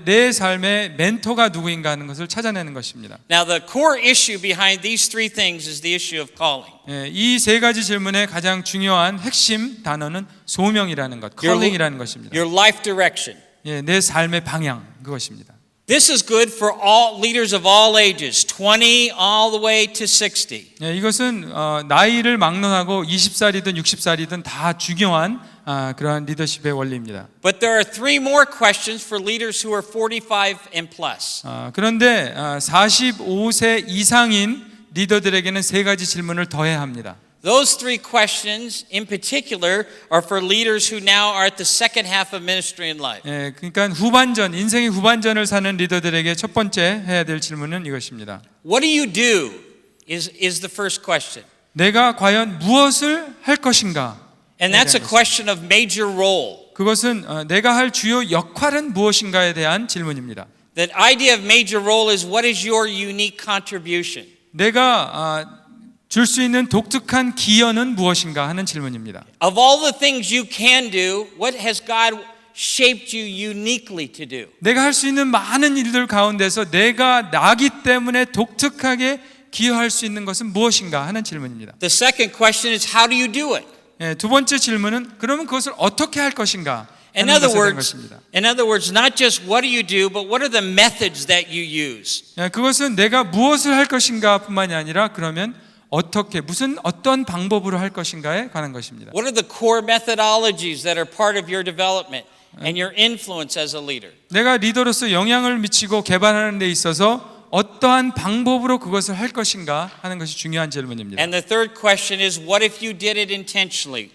내 삶의 멘토가 누구인가 하는 것을 찾아내는 것입니다. Now, the core issue behind these three things is the issue of calling. 예, 이 세 가지 질문의 가장 중요한 핵심 단어는 소명이라는 것, calling이라는 것입니다. Your life direction. 예, 내 삶의 방향 그것입니다. This is good for all leaders of all ages, 20 all the way to 60. 예, 이것은 나이를 막론하고 20살이든 60살이든 다 중요한 그러한 리더십의 원리입니다. But there are three more questions for leaders who are 45 and plus. 그런데 45세 이상인 리더들에게는 세 가지 질문을 더해야 합니다. Those three questions in particular are for leaders who now are at the second half of ministry and life. 예, 그러니까 인생의 후반전을 사는 리더들에게 첫 번째 해야 될 질문은 이것입니다. What do you do is the first question. 내가 과연 무엇을 할 것인가? And that's a question of major role. 그것은 내가 할 주요 역할은 무엇인가에 대한 질문입니다. The idea of major role is what is your unique contribution. 내가 줄 수 있는 독특한 기여는 무엇인가 하는 질문입니다. Of all the things you can do, what has God shaped you uniquely to do? 내가 할 수 있는 많은 일들 가운데서 내가 나기 때문에 독특하게 기여할 수 있는 것은 무엇인가 하는 질문입니다. The second question is how do you do it? 예, 두 번째 질문은 그러면 그것을 어떻게 할 것인가 In 하는 것에 other 대한 words, 것입니다. not just what do you do, but what are the methods that you use? 예, 그것은 내가 무엇을 할 것인가뿐만이 아니라 그러면 어떤 방법으로 할 것인가에 관한 것입니다. What are the core methodologies that are part of your development and your influence as a leader? 내가 리더로서 영향을 미치고 개발하는 데 있어서 어떠한 방법으로 그것을 할 것인가 하는 것이 중요한 질문입니다. And the third question is what if you did it intentionally?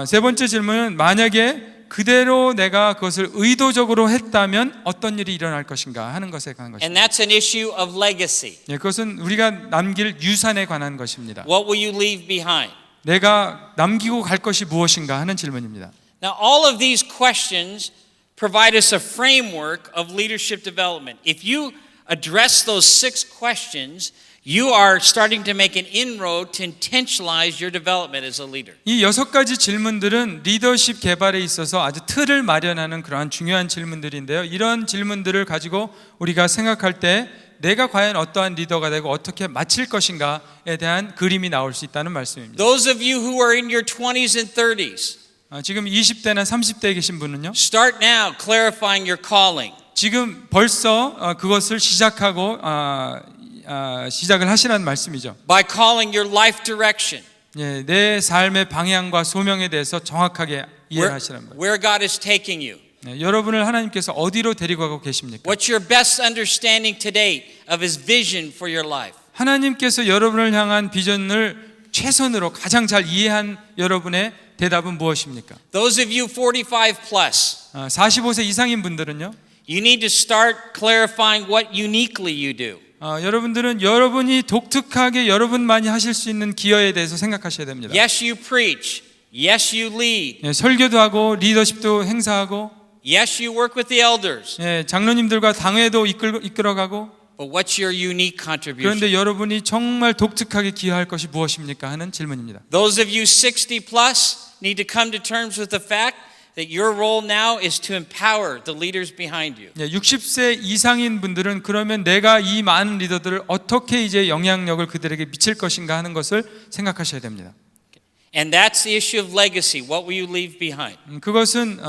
세 번째 질문은 만약에 그대로 내가 그것을 의도적으로 했다면 어떤 일이 일어날 것인가 하는 것에 관한 것입니다. And that's an issue of legacy. 예, 그것은 우리가 남길 유산에 관한 것입니다. What will you leave behind? 내가 남기고 갈 것이 무엇인가 하는 질문입니다. Now, all of these questions provide us a framework of leadership development. If you address those 6 questions, you are starting to make an inroad to intentionalize your development as a leader. 이 6가지 질문들은 리더십 개발에 있어서 아주 틀을 마련하는 그러한 중요한 질문들인데요. 이런 질문들을 가지고 우리가 생각할 때 내가 과연 어떠한 리더가 되고 어떻게 마칠 것인가에 대한 그림이 나올 수 있다는 말씀입니다. Those of you who are in your 20s and 30s, 지금 20대나 30대에 계신 분은요. start now clarifying your calling. 지금 벌써 그것을 시작하고 시작을 하시라는 말씀이죠. By calling your life direction. 예, 내 삶의 방향과 소명에 대해서 정확하게 이해하시라는 거예요. Where God is taking you. 네, 여러분을 하나님께서 어디로 데리고 가고 계십니까? What's your best understanding today of His vision for your life? 하나님께서 여러분을 향한 비전을 최선으로 가장 잘 이해한 여러분의 대답은 무엇입니까? Those of you 45 plus, 45세 이상인 분들은요. you need to start clarifying what uniquely you do. 여러분들은 여러분이 독특하게 여러분만이 하실 수 있는 기여에 대해서 생각하셔야 됩니다. Yes, you preach. Yes, you lead. 예, 설교도 하고 리더십도 행사하고 Yes, you work with the elders. 예, 장로님들과 당회도 이끌어가고 But what's your unique contribution? 그런데 여러분이 정말 독특하게 기여할 것이 무엇입니까 하는 질문입니다. Those of you 60 plus need to come to terms with the fact that your role now is to empower the leaders behind you. 60세 이상인 분들은 그러면 내가 이 많은 리더들을 어떻게 이제 영향력을 그들에게 미칠 것인가 하는 것을 생각하셔야 됩니다. And that's the issue of legacy. What will you leave behind? 그것은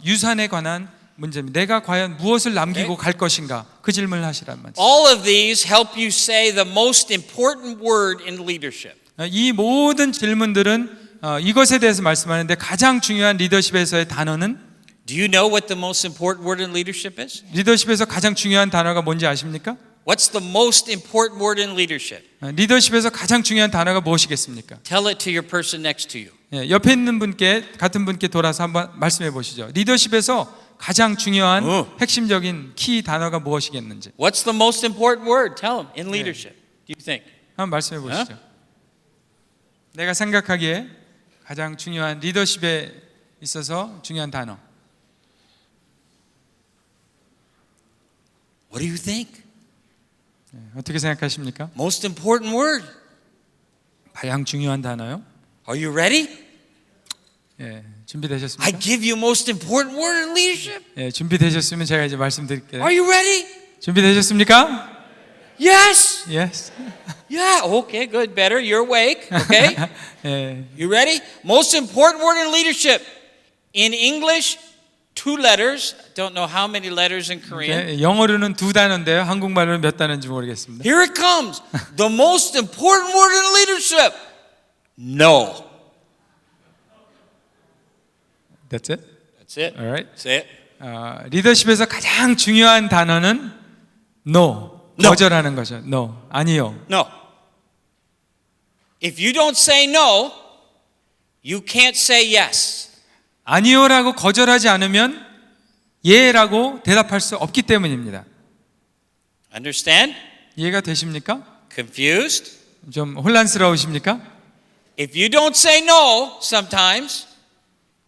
유산에 관한 문제입니다. 내가 과연 무엇을 남기고 갈 것인가 그 질문을 하시란 말이죠. All of these help you say the most important word in leadership. 이 모든 질문들은 이것에 대해서 말씀하는데 가장 중요한 리더십에서의 단어는 Do you know what the most important word in leadership is? 리더십에서 가장 중요한 단어가 뭔지 아십니까? What's the most important word in leadership? 리더십에서 가장 중요한 단어가 무엇이겠습니까? Tell it to your person next to you. 옆에 있는 분께 같은 분께 돌아서 한번 말씀해 보시죠. 리더십에서 가장 중요한 핵심적인 키 단어가 무엇이겠는지. What's the most important word? Tell them in leadership. Do you think? 한번 말씀해 보시죠. 내가 생각하기에 가장 중요한 리더십에 있어서 중요한 단어. What do you think? 어떻게 생각하십니까? Most important word. 가장 중요한 단어요. Are you ready? 예, 준비되셨습니까? I give you most important word in leadership. 예, 준비되셨으면 제가 이제 말씀드릴게요. Are you ready? 준비되셨습니까? Yes. Yes. Yeah. Okay, good. Better. You're awake. Okay. 예, You ready? Most important word in leadership. In English, 2 letters. Don't know how many letters in Korean. 예, 영어로는 2단어인데요. 한국말로는 몇 단어인지 모르겠습니다. Here it comes. The most important word in leadership. No. That's it. That's it. All right. That's it. 리더십에서 가장 중요한 단어는 no. No. 거절하는 거죠. No. 아니요. No. If you don't say no, you can't say yes. 아니요라고 거절하지 않으면 예라고 대답할 수 없기 때문입니다. Understand? 이해가 되십니까? Confused? 좀 혼란스러우십니까? If you don't say no sometimes,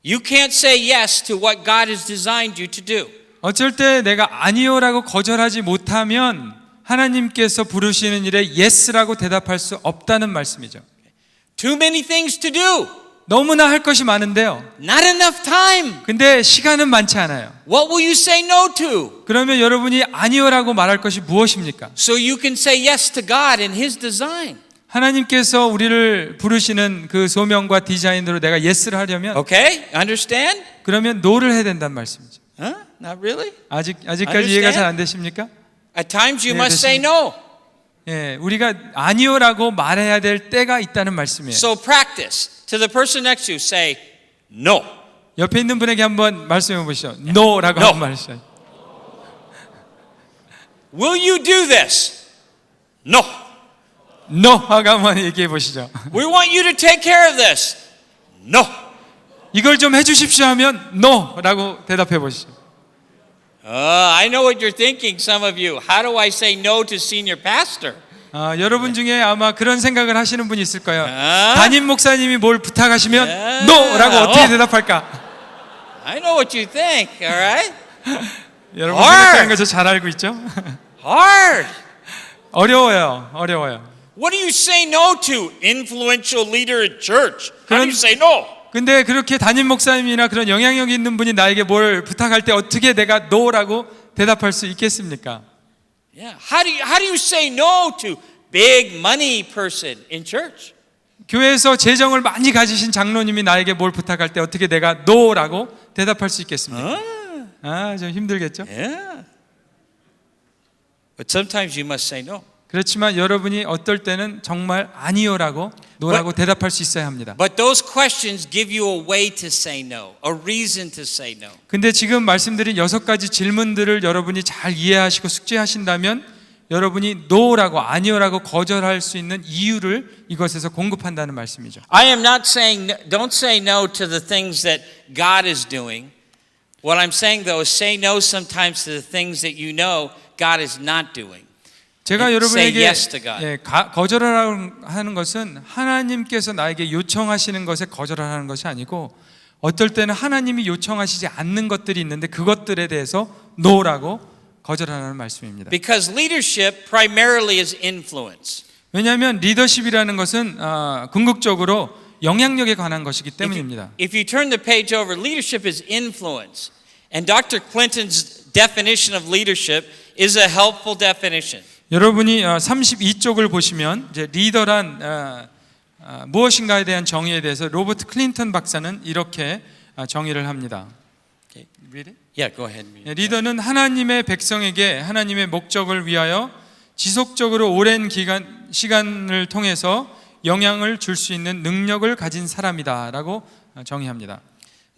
you can't say yes to what God has designed you to do. 어쩔 때 내가 아니요라고 거절하지 못하면 하나님께서 부르시는 일에 yes라고 대답할 수 없다는 말씀이죠. Too many things to do. 너무나 할 것이 많은데요. Not enough time. 근데 시간은 많지 않아요. What will you say no to? 그러면 여러분이 아니요라고 말할 것이 무엇입니까? So you can say yes to God and His design. 하나님께서 우리를 부르시는 그 소명과 디자인으로 내가 yes를 하려면 Okay? Understand? 그러면 no를 해야 된다는 말씀이죠. Huh? Not really? 아직까지 이해가 잘 안 되십니까? At times you Yeah, must say no. 예, 우리가 아니요라고 말해야 될 때가 있다는 말씀이에요. So practice. To the person next to you, say no. 옆에 있는 분에게 한번 말씀해 보시죠. no라고 No. 한번 말씀해. Will you do this? No. no 하고 한번 얘기해 보시죠. We want you to take care of this. No. 이걸 좀 해주십시오 하면 no라고 대답해 보시죠. I know what you're thinking, some of you. How do I say no to senior pastor? 여러분 중에 아마 그런 생각을 하시는 분이 있을 거예요. 아? 담임 목사님이 뭘 부탁하시면 아. no라고 어떻게 대답할까? I know what you think, all right? 여러분 Hard. 생각하는 거 저 잘 알고 있죠? Hard. 어려워요. What do you say no to? Influential leader at church. How do you 그런- say no? 근데 그렇게 담임 목사님이나 그런 영향력 있는 분이 나에게 뭘 부탁할 때 어떻게 내가 no라고 대답할 수 있겠습니까? Yeah. How do you say no to big money person in church? 교회에서 재정을 많이 가지신 장로님이 나에게 뭘 부탁할 때 어떻게 내가 no라고 대답할 수 있겠습니까? 좀 힘들겠죠? Yeah. But sometimes you must say no. 그렇지만 여러분이 어떨 때는 정말 아니요라고 no라고 대답할 수 있어야 합니다. But those questions give you a way to say no, a reason to say no. 근데 지금 말씀드린 6가지 질문들을 여러분이 잘 이해하시고 숙지하신다면 여러분이 no라고 아니요라고 거절할 수 있는 이유를 이것에서 공급한다는 말씀이죠. I am not saying don't say no to the things that God is doing. What I'm saying though is say no sometimes to the things that you know God is not doing. 제가 Say 여러분에게 yes to God. 거절하라고 하는 것은 하나님께서 나에게 요청하시는 것에 거절하는 것이 아니고 어떨 때는 하나님이 요청하시지 않는 것들이 있는데 그것들에 대해서 no라고 거절하라는 말씀입니다. Because leadership primarily is influence. 왜냐하면 리더십이라는 것은 궁극적으로 영향력에 관한 것이기 때문입니다. If you turn the page over, leadership is influence. And Dr. Clinton's definition of leadership is a helpful definition. 여러분이 32쪽을 보시면 이제 리더란 무엇인가에 대한 정의에 대해서 로버트 클린턴 박사는 이렇게 정의를 합니다. Okay. Read it? Yeah, go ahead. 리더는 하나님의 백성에게 하나님의 목적을 위하여 지속적으로 오랜 시간을 통해서 영향을 줄 수 있는 능력을 가진 사람이다라고 정의합니다.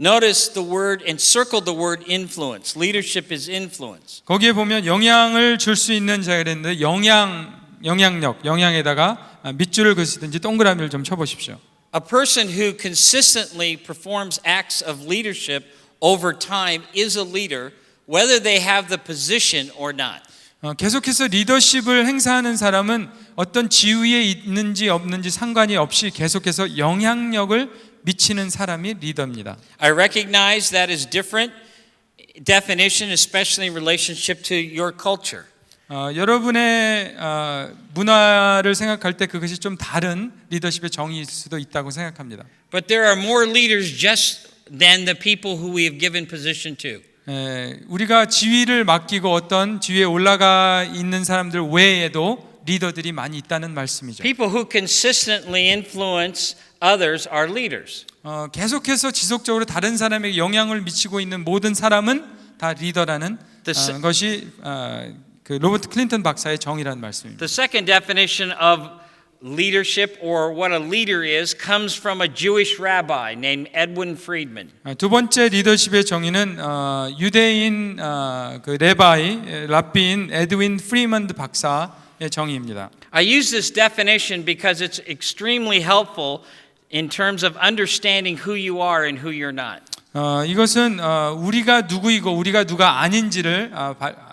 Notice the word and circle the word influence. Leadership is influence. 거기에 보면 영향을 줄 수 있는 자가 있는데 영향에다가 밑줄을 그으시든지 동그라미를 좀 쳐보십시오. A person who consistently performs acts of leadership over time is a leader, whether they have the position or not. 계속해서 리더십을 행사하는 사람은 어떤 지위에 있는지 없는지 상관이 없이 계속해서 영향력을 미치는 사람이 리더입니다. I recognize that is different definition, especially in relationship to your culture. 여러분의 문화를 생각할 때 그것이 좀 다른 리더십의 정의일 수도 있다고 생각합니다. But there are more leaders just than the people who we have given position to. 우리가 지위를 맡기고 어떤 지위에 올라가 있는 사람들 외에도 리더들이 많이 있다는 말씀이죠. People who consistently influence others are leaders. 계속해서 지속적으로 다른 사람에게 영향을 미치고 있는 모든 사람은 다 리더라는 것이 그 로버트 클린턴 박사의 정의라는 말씀입니다. The second definition of leadership or what a leader is comes from a Jewish rabbi named Edwin Friedman. 두 번째 리더십의 정의는 유대인 그 랍비인 에드윈 프리먼드 박사의 정의입니다. I use this definition because it's extremely helpful in terms of understanding who you are and who you're not. 이것은 우리가 누구이고 우리가 누가 아닌지를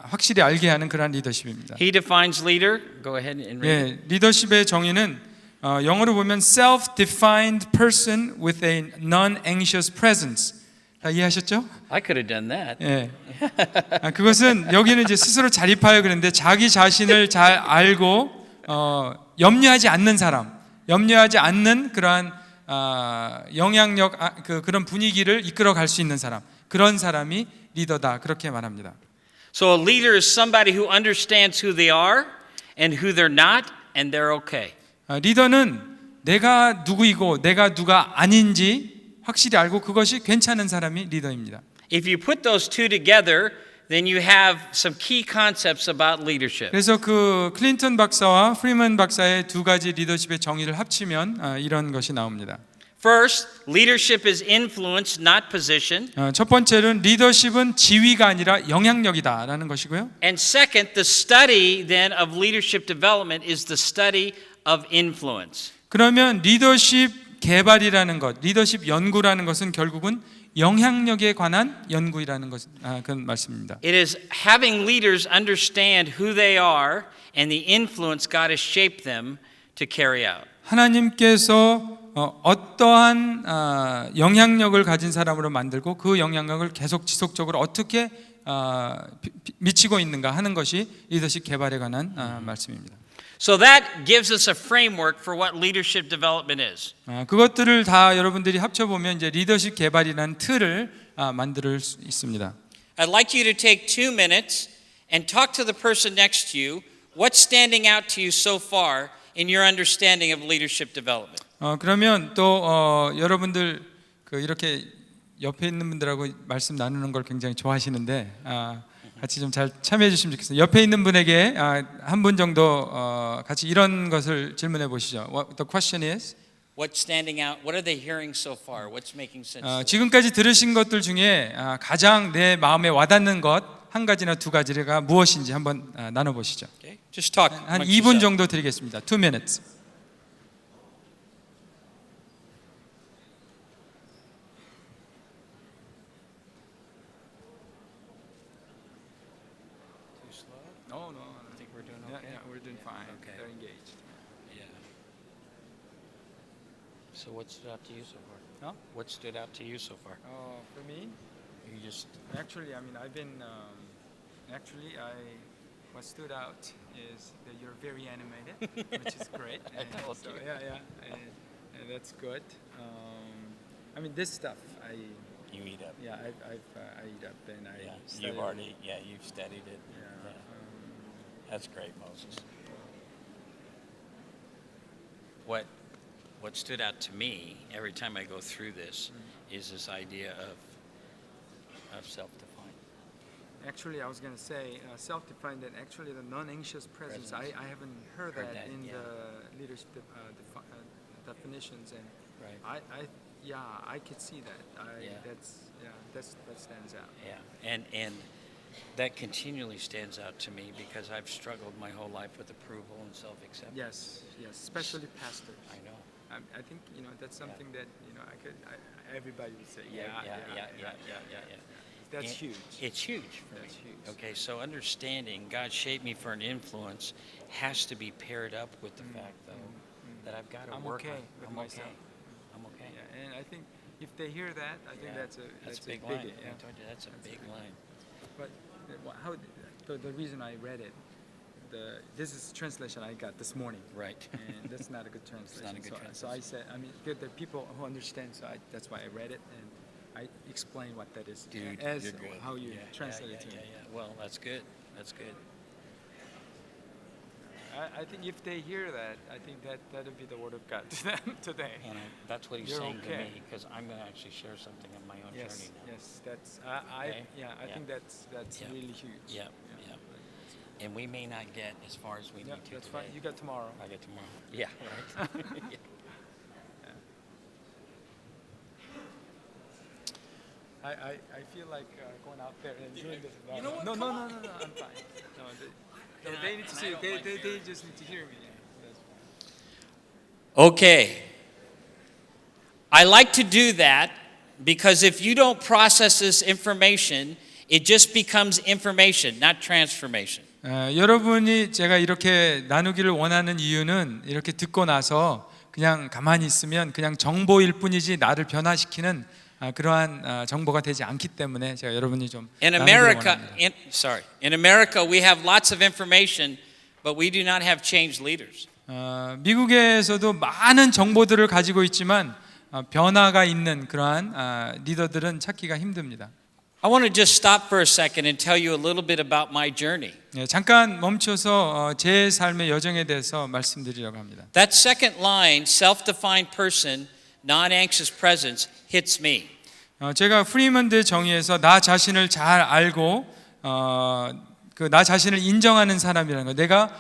확실히 알게 하는 그런 리더십입니다. He defines leader. Go ahead and read. 리더십의 정의는 영어로 보면 self-defined person with a non-anxious presence. 다 이해하셨죠? I could have done that. 예. 그것은 여기는 이제 스스로 자립하여 그랬는데 자기 자신을 잘 알고 염려하지 않는 사람, 염려하지 않는 그러한 영향력 그런 분위기를 이끌어갈 수 있는 사람, 그런 사람이 리더다 그렇게 말합니다. So a leader is somebody who understands who they are and who they're not, and they're okay. 리더는 내가 누구이고 내가 누가 아닌지 확실히 알고 그것이 괜찮은 사람이 리더입니다. If you put those two together, then you have some key concepts about leadership. 그래서 그 클린턴 박사와 프리먼 박사의 두 가지 리더십의 정의를 합치면 이런 것이 나옵니다. First, leadership is influence, not position. 첫 번째는 리더십은 지위가 아니라 영향력이다라는 것이고요. And second, the study then of leadership development is the study of influence. 그러면 리더십 개발이라는 것, 리더십 연구라는 것은 결국은 영향력에 관한 연구이라는 것, 그런 말씀입니다. It is having leaders understand who they are and the influence God has shaped them to carry out. 하나님께서 어떠한 영향력을 가진 사람으로 만들고 그 영향력을 계속 지속적으로 어떻게 미치고 있는가 하는 것이 리더십 개발에 관한 말씀입니다. So that gives us a framework for what leadership development is. 그것들을 다 여러분들이 합쳐보면 이제 리더십 개발이라는 틀을 만들 수 있습니다. I'd like you to take 2 minutes and talk to the person next to you. What's standing out to you so far in your understanding of leadership development? 그러면 또 여러분들 그 이렇게 옆에 있는 분들하고 말씀 나누는 걸 굉장히 좋아하시는데 같이 좀 잘 참여해 주시면 좋겠습니다. 옆에 있는 분에게 한 분 정도 같이 이런 것을 질문해 보시죠. The question is, What's standing out? What are they hearing so far? What's making sense? 지금까지 들으신 것들 중에 가장 내 마음에 와닿는 것 한 가지나 두 가지가 무엇인지 한번 나눠 보시죠. Okay. Just talk. 한 amongst 2분 yourself. 정도 드리겠습니다. 2 minutes. No, I think we're doing okay. we're doing fine. Okay. They're engaged. Yeah. So what stood out to you so far? Huh? What stood out to you so far? For me, You just actually, I mean, I've been what stood out is that you're very animated, which is great. I told you. Yeah, and that's good. I mean, this stuff, you eat up. I eat up and I. Yeah, you've studied it. Yeah. That's great, Moses. What stood out to me every time I go through this is this idea of self-defined. Actually, I was going to say self-defined and actually the non-anxious presence. I haven't heard that in yeah. the leadership definitions, and Right. I could see that. Yeah. That stands out. Yeah, and that continually stands out to me because I've struggled my whole life with approval and self-acceptance. Yes, especially pastors. I know. I think that's something that everybody would say. Yeah. That's huge. It's huge for me. That's huge. Okay, so understanding God shaped me for an influence has to be paired up with the fact, though, that I've got to I'm work okay on. with I'm myself. okay. I'm okay. Yeah, and I think if they hear that, I think Yeah, that's a big big line. yeah. I told you that's a big line. But how the reason I read it, this is translation I got this morning. Right. And that's not a good translation. not a good So I said, I mean, there are people who understand, so that's why I read it and I explain what that is Dude, as you're good. how you Yeah, translate yeah, it to yeah, me. yeah. Well, that's good. That's good. I think if they hear that, I think that'll be the word of God to them today. And that's what he's You're saying to okay. me, because I'm going to actually share something of my own Yes, journey now. yes, that's Okay. I Yeah. think that's Yeah. really huge. Yeah, yeah. And we may not get as far as we Yeah, need to that's today. fine. You got tomorrow. I get tomorrow. Yeah, right. Yeah. I feel like going out there and doing this. You know what? No, Come no, no, on. no, no, I'm fine. No, And they I- need to and see I it. don't They, like they, fear. they just need to hear me. That's Okay. I like to do that because if you don't process this information, it just becomes information, not transformation. 여러분이 제가 이렇게 나누기를 원하는 이유는 이렇게 듣고 나서 그냥 가만히 있으면 그냥 정보일 뿐이지 나를 변화시키는 그러한 정보가 되지 않기 때문에 제가 여러분이 좀 In 나누기를 America, 원합니다. in America, we have lots of information, but we do not have changed leaders. 미국에서도 많은 정보들을 가지고 있지만 변화가 있는 그러한 리더들은 찾기가 힘듭니다. I want to just stop for a second and tell you a little bit about my journey. 잠깐 멈춰서 제 삶의 여정에 대해서 말씀드리려고 합니다. That second line, self-defined person, non-anxious presence, hits me. 제가 프리먼드 정의에서 나 자신을 잘 알고 그 나 자신을 인정하는 사람이라는 거, 내가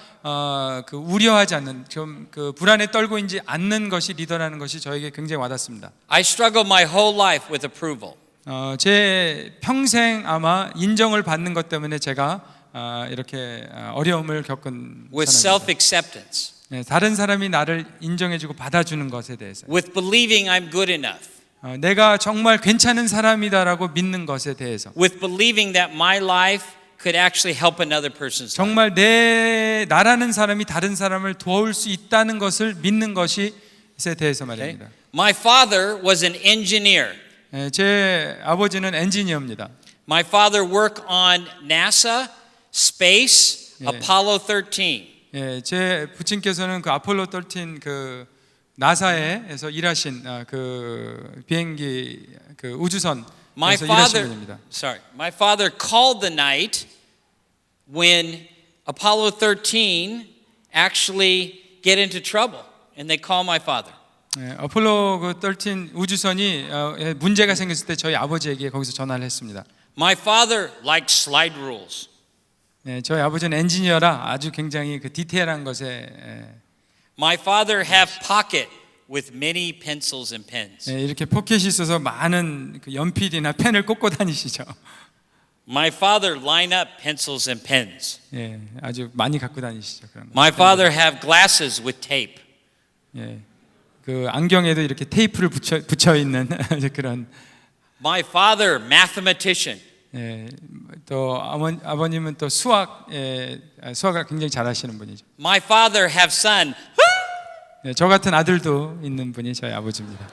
그 우려하지 않는 좀 그 불안에 떨고 있지 않는 것이 리더라는 것이 저에게 굉장히 와닿습니다. I struggled my whole life with approval. 제 평생 아마 인정을 받는 것 때문에 제가 이렇게 어려움을 겪은 With 사람입니다. self-acceptance, 다른 사람이 나를 인정해주고 받아주는 것에 대해서, with believing I'm good enough, 내가 정말 괜찮은 사람이다라고 믿는 것에 대해서, with believing that my life could actually help another person's life. 정말 나라는 사람이 다른 사람을 도울 수 있다는 것을 믿는 것에 대해서 Okay? 말입니다. My father was an engineer. 제 아버지는 엔지니어입니다. My father worked on NASA, space, Yeah. Apollo 13. 제 부친께서는 그 아폴로 13 그 나사에서 일하신 그 비행기 그 우주선에서 My 일하신 father, 분입니다. my father called the night when Apollo 13 actually get into trouble, and they call my father. 아폴로 그 13 우주선이 문제가 생겼을 때 저희 아버지에게 거기서 전화를 했습니다. My father liked slide rules. 저희 아버지는 엔지니어라 아주 굉장히 그 디테일한 것에 My father have pocket with many pencils and pens. 이렇게 포켓이 있어서 많은 그 연필이나 펜을 꽂고 다니시죠. My father line up pencils and pens. 아주 많이 갖고 다니시죠. 그런 거. My father have glasses with tape. 그 안경에도 이렇게 테이프를 붙여 있는 그런. My father mathematician. 또 아버님은 또 수학을 굉장히 잘하시는 분이죠. My father have son. 저 같은 아들도 있는 분이 저희 아버지입니다.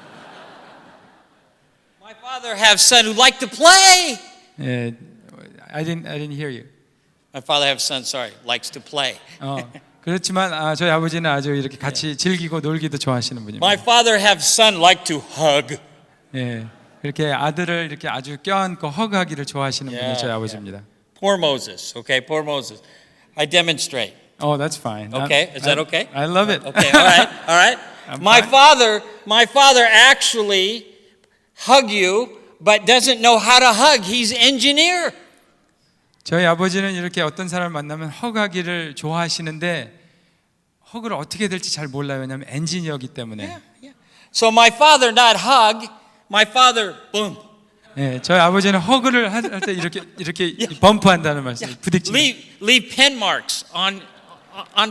My father have son who like to play. I didn't hear you. My father have son, sorry, likes to play. 그렇지만 저희 아버지는 아주 이렇게 같이 즐기고 놀기도 좋아하시는 분입니다. My father have son like to hug. 이렇게 아들을 이렇게 아주 껴안고 허그하기를 좋아하시는 Yeah, 분이 저희 아버지입니다. Poor Moses, okay, poor Moses. I demonstrate. Oh, that's fine. Okay, is that okay? I love it. Okay, all right, all right. My father actually hug you, but doesn't know how to hug. He's engineer. 저희 아버지는 이렇게 어떤 사람을 만나면 허그하기를 좋아하시는데 허그를 어떻게 될지 잘 몰라요. 왜냐하면 엔지니어이기 때문에. Yeah. So my father not hug, my father boom. 저희 아버지는 허그를 할 때 이렇게 범프한다는 말씀, 부딪히는. Leave pen marks on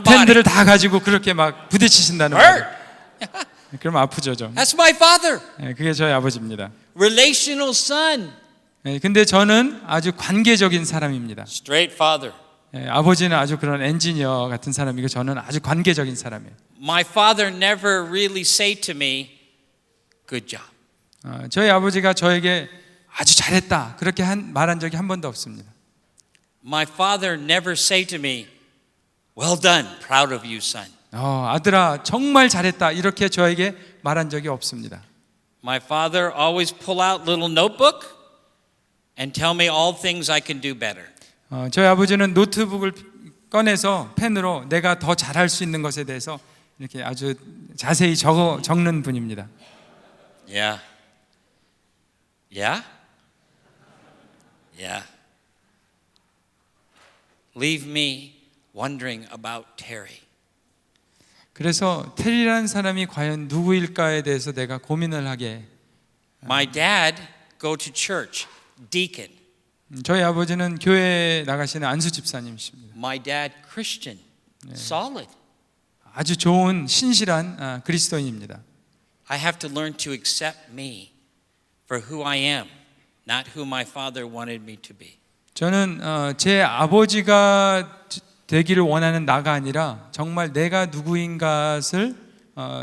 body. 펜들을 다 가지고 그렇게 막 부딪히신다는 Hurt. 말. 그럼 아프죠 좀. That's my father. 그게 저희 아버지입니다. Relational son. 근데 저는 아주 관계적인 사람입니다. Straight father. 아버지는 아주 그런 엔지니어 같은 사람이고 저는 아주 관계적인 사람이에요. My father never really say to me, good job. 저희 아버지가 저에게 아주 잘했다 그렇게 말한 적이 한 번도 없습니다. My father never say to me, well done, proud of you, son. 아들아 정말 잘했다 이렇게 저에게 말한 적이 없습니다. My father always pull out little notebook and tell me all things I can do better. 저희 아버지는 노트북을 꺼내서 펜으로 내가 더 잘할 수 있는 것에 대해서 이렇게 아주 자세히 적는 분입니다. Yeah. Yeah? Yeah. Leave me wondering about Terry. 그래서 테리라는 사람이 과연 누구일까에 대해서 내가 고민을 하게. My dad go to church, deacon. 저희 아버지는 교회에 나가시는 안수 집사님이십니다. My dad Christian, solid. 아주 좋은 신실한 그리스도인입니다. I have to learn to accept me for who I am, not who my father wanted me to be. 저는 제 아버지가 되기를 원하는 나가 아니라 정말 내가 누구인 것을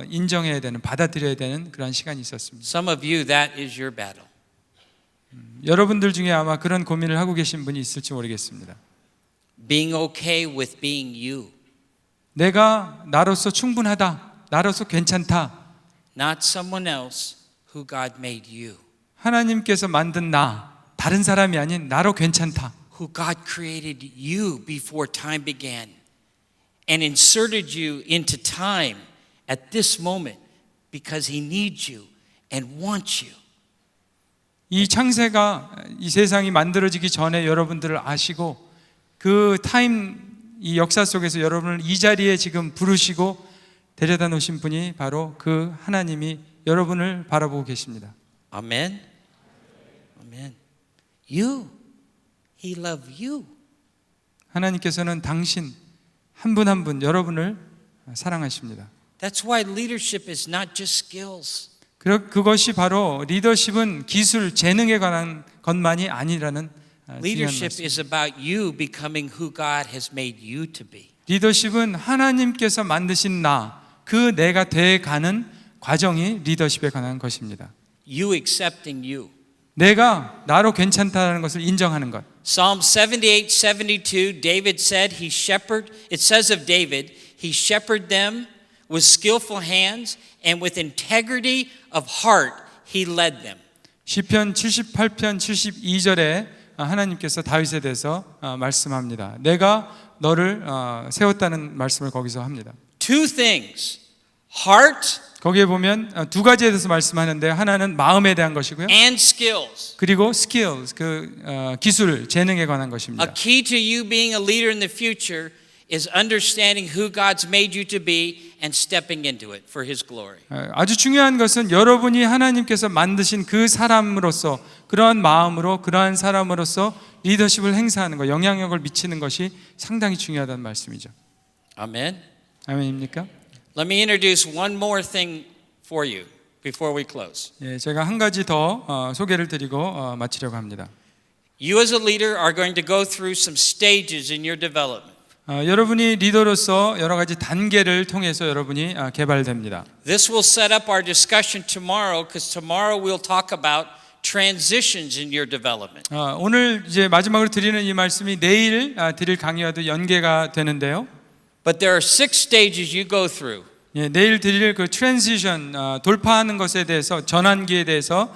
인정해야 되는, 받아들여야 되는 그런 시간이 있었습니다. Some of you, that is your battle. 여러분들 중에 아마 그런 고민을 하고 계신 분이 있을지 모르겠습니다. Being okay with being you, 내가 나로서 충분하다, 나로서 괜찮다. not someone else who God made you, 하나님께서 만든 나, 다른 사람이 아닌 나로 괜찮다. who God created you before time began and inserted you into time at this moment because He needs you and wants you. 이 창세가 이 세상이 만들어지기 전에 여러분들을 아시고 그 이 역사 속에서 여러분을 이 자리에 지금 부르시고 데려다 놓으신 분이 바로 그 하나님이 여러분을 바라보고 계십니다. Amen. Amen. You. He loved you. 하나님께서는 당신 한 분 한 분 여러분을 사랑하십니다. That's why leadership is not just skills. 그것이 바로 리더십은 기술, 재능에 관한 것만이 아니라는 중요한 Leadership 말씀. is about you becoming who God has made you to be. 리더십은 하나님께서 만드신 나, 그 내가 돼가는 과정이 리더십에 관한 것입니다. You accepting you. 내가 나로 괜찮다는 것을 인정하는 것. Psalm 78:72, David said it says of David, he shepherded them with skillful hands and with integrity of heart he led them. 시편 78편 72절에 하나님께서 다윗에 대해서 말씀합니다. 내가 너를 세웠다는 말씀을 거기서 합니다. Two things, heart 거기에 보면 두 가지에 대해서 말씀하는데 하나는 마음에 대한 것이고요. and skills. 그리고 skills, 기술, 재능에 관한 것입니다. A key to you being a leader in the future is understanding who God's made you to be and stepping into it for His glory. 아주 중요한 것은 여러분이 하나님께서 만드신 그 사람으로서 그러한 마음으로 그러한 사람으로서 리더십을 행사하는 것, 영향력을 미치는 것이 상당히 중요하다는 말씀이죠. Amen. 아멘입니까? Let me introduce one more thing for you before we close. 제가 한 가지 더 소개를 드리고 마치려고 합니다. You as a leader are going to go through some stages in your development. 여러분이 리더로서 여러 가지 단계를 통해서 여러분이 개발됩니다. This will set up our discussion tomorrow because tomorrow we'll talk about transitions in your development. 오늘 이제 마지막으로 드리는 이 말씀이 내일 드릴 강의와도 연계가 되는데요. But there are 6 stages you go through. 내일 드릴 그 트랜지션 돌파하는 것에 대해서 전환기에 대해서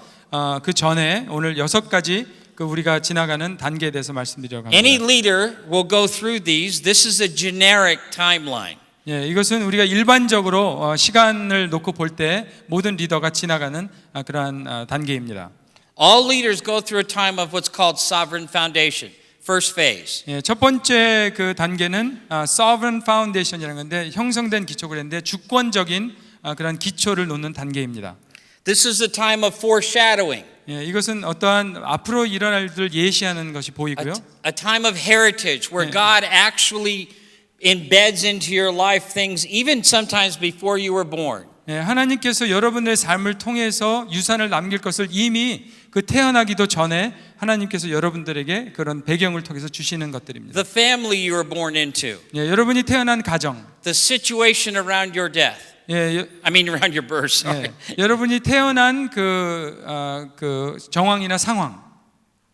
그 전에 오늘 6가지 그 우리가 지나가는 단계에 대해서 말씀드리려고 합니다. Any leader will go through these. This is a generic timeline. 이것은 우리가 일반적으로 시간을 놓고 볼 때 모든 리더가 지나가는 그러한 단계입니다. All leaders go through a time of what's called sovereign foundation. First phase. 첫 번째 그 단계는 sovereign foundation이라는 건데 형성된 기초 그랬는데 주권적인 그런 기초를 놓는 단계입니다. This is the time of foreshadowing. 이것은 어떠한 앞으로 일어날 일을 예시하는 것이 보이고요. A time of heritage where God actually embeds into your life things even sometimes before you were born. 하나님께서 여러분의 삶을 통해서 유산을 남길 것을 이미 그 태어나기도 전에 하나님께서 여러분들에게 그런 배경을 통해서 주시는 것들입니다. the family you were born into, 예, 여러분이 태어난 가정, the situation around your death. 예, I mean, around your birth, sorry. 예, 여러분이 태어난 그 정황이나 상황,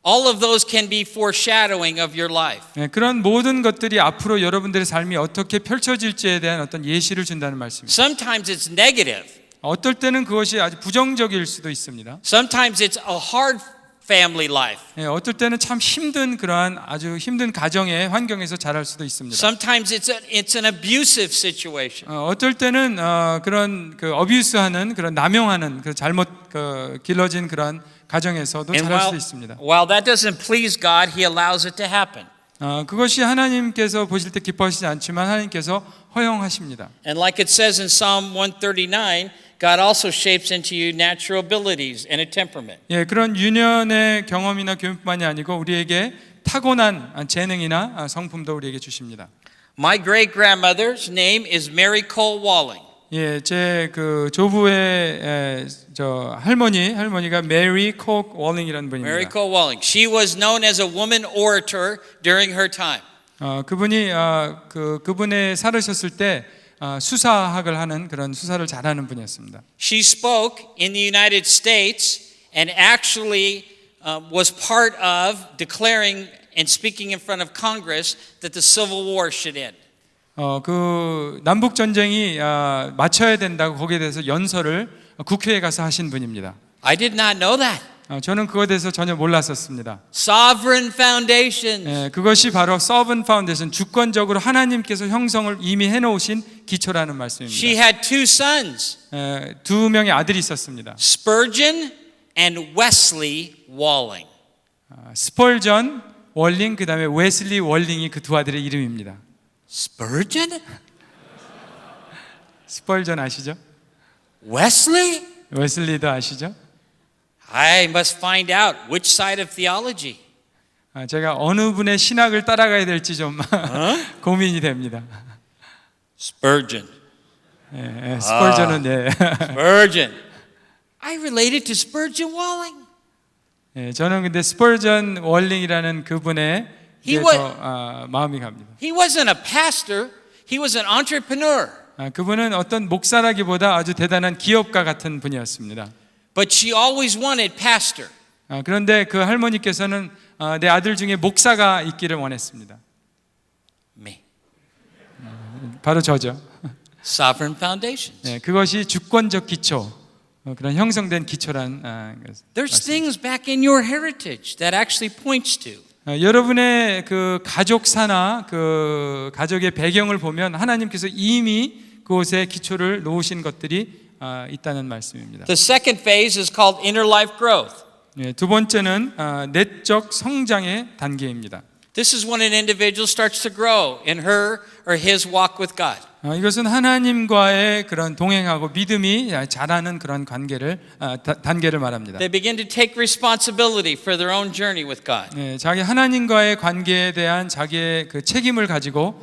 All of those can be foreshadowing of your life. 예, 그런 모든 것들이 앞으로 여러분들의 삶이 어떻게 펼쳐질지에 대한 어떤 예시를 준다는 말씀입니다. Sometimes it's negative. 어떨 때는 그것이 아주 부정적일 수도 있습니다. Sometimes it's a hard family life. 예, 어떨 때는 참 힘든 그러한 아주 힘든 가정의 환경에서 자랄 수도 있습니다. Sometimes it's an abusive situation. 어떨 때는 그런 그 어뷰스하는 그런 남용하는 그 잘못 길러진 그런 가정에서도 And 자랄 수도 있습니다. while that doesn't please God, He allows it to happen. 그것이 하나님께서 보실 때 기뻐하시지 않지만 하나님께서 허용하십니다. And like it says in Psalm 139, God also shapes into you natural abilities and a temperament. 예, 그런 유년의 경험이나 교육만이 아니고 우리에게 타고난 재능이나 성품도 우리에게 주십니다. My great grandmother's name is Mary Cole Walling. 예, 제 그 조부의 저 할머니가 메리 콕 월링이라는 Mary 분입니다. Cole Walling. She was known as a woman orator during her time. 그분이 그분의 살으셨을 때 수사학을 하는 그런 수사를 잘하는 분이었습니다. She spoke in the United States and actually was part of declaring and speaking in front of Congress that the Civil War should end. 그 남북 전쟁이 맞춰야 된다고 거기에 대해서 연설을 국회에 가서 하신 분입니다. I did not know that. 저는 그거에 대해서 전혀 몰랐었습니다. Sovereign foundations. 예, 그것이 바로 서번 파운데이션, 주권적으로 하나님께서 형성을 이미 해놓으신 기초라는 말씀입니다. She had two sons, 두 명의 아들이 있었습니다. Spurgeon and Wesley Walling. 스펄전 월링, 그 다음에 웨슬리 월링이 그 두 아들의 이름입니다. Spurgeon? 스펄전 아시죠? Wesley? 웨슬리도 아시죠? I must find out which side of theology. 제가 어느 분의 신학을 따라가야 될지 좀 고민이 됩니다. Spurgeon. 예, 스펄전은 예. Spurgeon. I related to Spurgeon Walling. 예, 저는 근데 스펄전 월링이라는 그분의 He 더 마음이 갑니다. He wasn't a pastor. He was an entrepreneur. 그분은 어떤 목사라기보다 아주 대단한 기업가 같은 분이었습니다. But she always wanted pastor. 그런데 그 할머니께서는 내 아들 중에 목사가 있기를 원했습니다. Me. 바로 저죠. Sovereign foundations. 네, 그것이 주권적 기초, 그런 형성된 기초란 There's things back in your heritage that actually points to. 여러분의 그 가족사나 그 가족의 배경을 보면 하나님께서 이미 그곳에 기초를 놓으신 것들이 있다는 말씀입니다. The second phase is called inner life growth. 두 번째는 내적 성장의 단계입니다. This is when an individual starts to grow in her or his walk with God. 이것은 하나님과의 그런 동행하고 믿음이 자라는 그런 단계를 말합니다. They begin to take responsibility for their own journey with God. 네, 자기 하나님과의 관계에 대한 자기의 그 책임을 가지고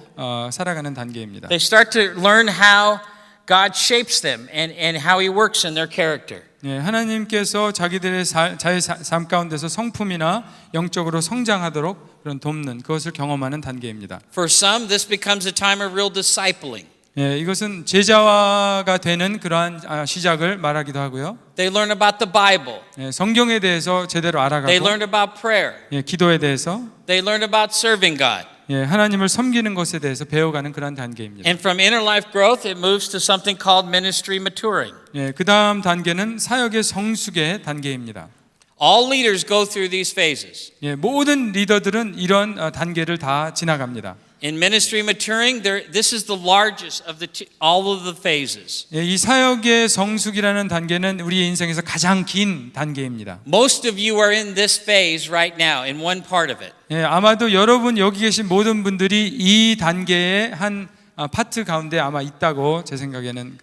살아가는 단계입니다. They start to learn how God shapes them and how He works in their character. 네, 하나님께서 자기들의 자의 삶 가운데서 성품이나 영적으로 성장하도록 그런 돕는 그것을 경험하는 단계입니다. For some, this becomes a time of real discipling. 예, 이것은 제자화가 되는 그러한 시작을 말하기도 하고요. They learn about the Bible. 예, 성경에 대해서 제대로 알아가고, They learn about prayer. 예, 기도에 대해서, They learn about serving God. 예, 하나님을 섬기는 것에 대해서 배워가는 그런 단계입니다. And from inner life growth, it moves to something called ministry maturing. 예, 그 다음 단계는 사역의 성숙의 단계입니다. All leaders go through these phases. 예, 모든 리더들은 이런 단계를 다 지나갑니다. In ministry maturing, this is the largest of all of the phases. 예, 이 사역의 성숙이라는 단계는 우리의 인생에서 가장 긴 단계입니다. Most of you are in this phase right now, in one part of it. 예, 아마도 여러분 여기 계신 모든 분들이 이 단계의 한 파트 가운데 아마 있다고 제 생각에는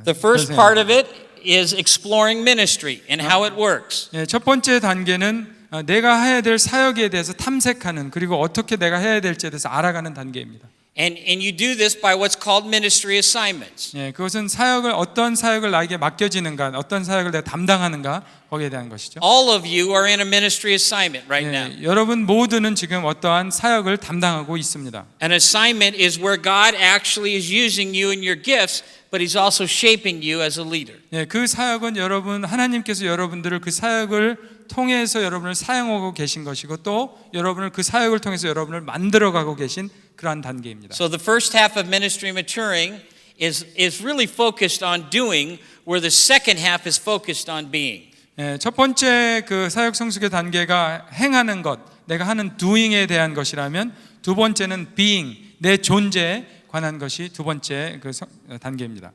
The first part of it is exploring ministry and how it works. 예, 첫 번째 단계는 내가 해야 될 사역에 대해서 탐색하는 그리고 어떻게 내가 해야 될지에 대해서 알아가는 단계입니다. And you do this by what's called ministry assignments. 예, 그것은 사역을 어떤 사역을 나에게 맡겨지는가, 어떤 사역을 내가 담당하는가 거기에 대한 것이죠. All of you are in a ministry assignment right 예, now. 여러분 모두는 지금 어떠한 사역을 담당하고 있습니다. An assignment is where God actually is using you and your gifts, but He's also shaping you as a leader. 예, 그 사역은 여러분 하나님께서 여러분들을 그 사역을 통해서 여러분을 사용하고 계신 것이고 또 여러분을 그 사역을 통해서 여러분을 만들어가고 계신 그러한 단계입니다. So the first half of ministry maturing is really focused on doing, where the second half is focused on being. 예, 첫 번째 그 사역 성숙의 단계가 행하는 것, 내가 하는 doing에 대한 것이라면 두 번째는 being, 내 존재에 관한 것이 두 번째 그 단계입니다.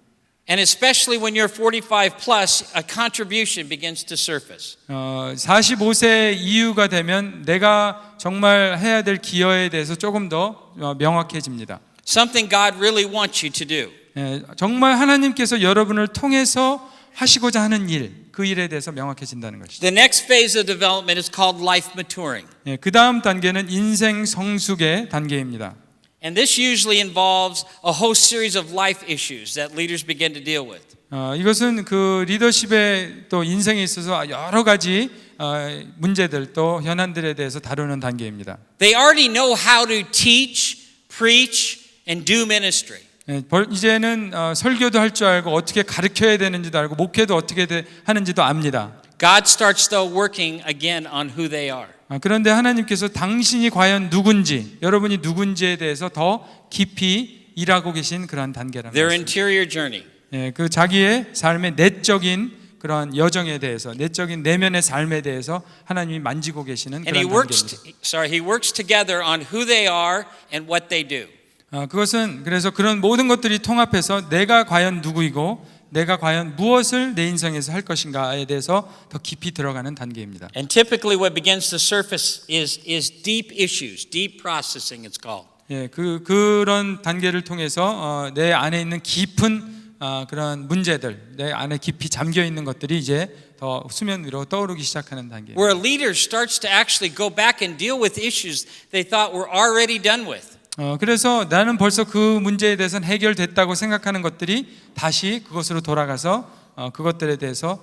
And especially when you're 45 plus, a contribution begins to surface. 45세 이후가 되면 내가 정말 해야 될 기여에 대해서 조금 더 명확해집니다. Something God really wants you to do. 예, 정말 하나님께서 여러분을 통해서 하시고자 하는 일, 그 일에 대해서 명확해진다는 것이죠. The next phase of development is called life maturing. 예, 그 다음 단계는 인생 성숙의 단계입니다. And this usually involves a whole series of life issues that leaders begin to deal with. 이것은 그 리더십의 또 인생에 있어서 여러 가지 문제들 또 현안들에 대해서 다루는 단계입니다. They already know how to teach, preach, and do ministry. 이제는 설교도 할 줄 알고 어떻게 가르쳐야 되는지도 알고 목회도 어떻게 하는지도 압니다. God starts though working again on who they are. 그런데 하나님께서 당신이 과연 누군지, 여러분이 누군지에 대해서 더 깊이 일하고 계신 그러한 단계라는 Their 것입니다. interior journey. 그 자기의 삶의 내적인 그런 여정에 대해서, 내적인 내면의 삶에 대해서 하나님이 만지고 계시는 And 그런 단계입니다. he works together on who they are and what they do. 그것은 그래서 그런 모든 것들이 통합해서 내가 과연 누구이고 내가 과연 무엇을 내 인생에서 할 것인가에 대해서 더 깊이 들어가는 단계입니다. And typically what begins to surface is deep issues, deep processing it's called. 예, 그런 단계를 통해서 내 안에 있는 깊은 그런 문제들, 내 안에 깊이 잠겨 있는 것들이 이제 더 수면 위로 떠오르기 시작하는 단계입니다. Where a leader starts to actually go back and deal with issues they thought were already done with. 그래서 나는 벌써 그 문제에 대해서는 해결됐다고 생각하는 것들이 다시 그것으로 돌아가서 그것들에 대해서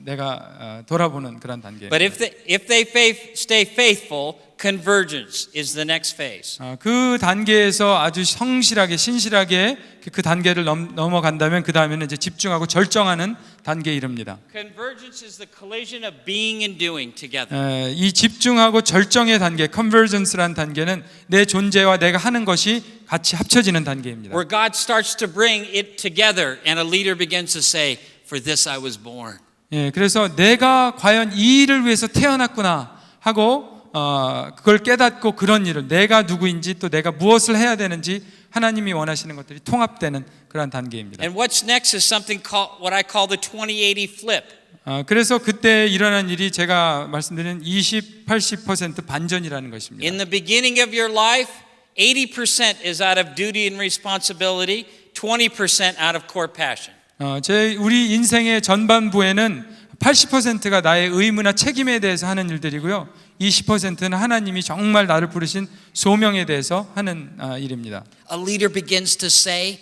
내가 돌아보는 그런 단계. But if they stay faithful, convergence is the next phase. 그 단계에서 아주 성실하게 신실하게 그 단계를 넘어간다면 그 다음에는 이제 집중하고 절정하는 단계에 이릅니다. Convergence is the collision of being and doing together. 이 집중하고 절정의 단계, convergence라는 단계는 내 존재와 내가 하는 것이 같이 합쳐지는 단계입니다. Where God starts to bring it together and a leader begins to say, "For this I was born." 예, 그래서 내가 과연 이 일을 위해서 태어났구나 하고 그걸 깨닫고 그런 일을 내가 누구인지 또 내가 무엇을 해야 되는지 하나님이 원하시는 것들이 통합되는 그런 단계입니다. And what's next is something called what I call the 20-80 flip. 그래서 그때 일어난 일이 제가 말씀드린 20-80% 반전이라는 것입니다. In the beginning of your life, 80% is out of duty and responsibility, 20% out of core passion. 우리 인생의 전반부에는 80%가 나의 의무나 책임에 대해서 하는 일들이고요. 20%는 하나님이 정말 나를 부르신 소명에 대해서 하는 일입니다. A leader begins to say,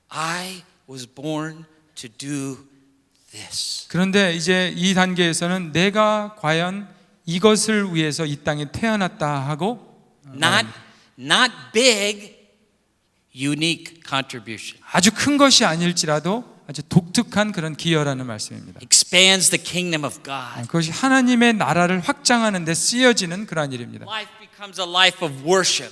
I was born to do this. 그런데 이제 이 단계에서는 내가 과연 이것을 위해서 이 땅에 태어났다 하고 Not big, unique contribution. 아주 큰 것이 아닐지라도 아주 독특한 그런 기여라는 말씀입니다. Expands the kingdom of God. 그것이 하나님의 나라를 확장하는 데 쓰여지는 그러한 일입니다. Life becomes a life of worship.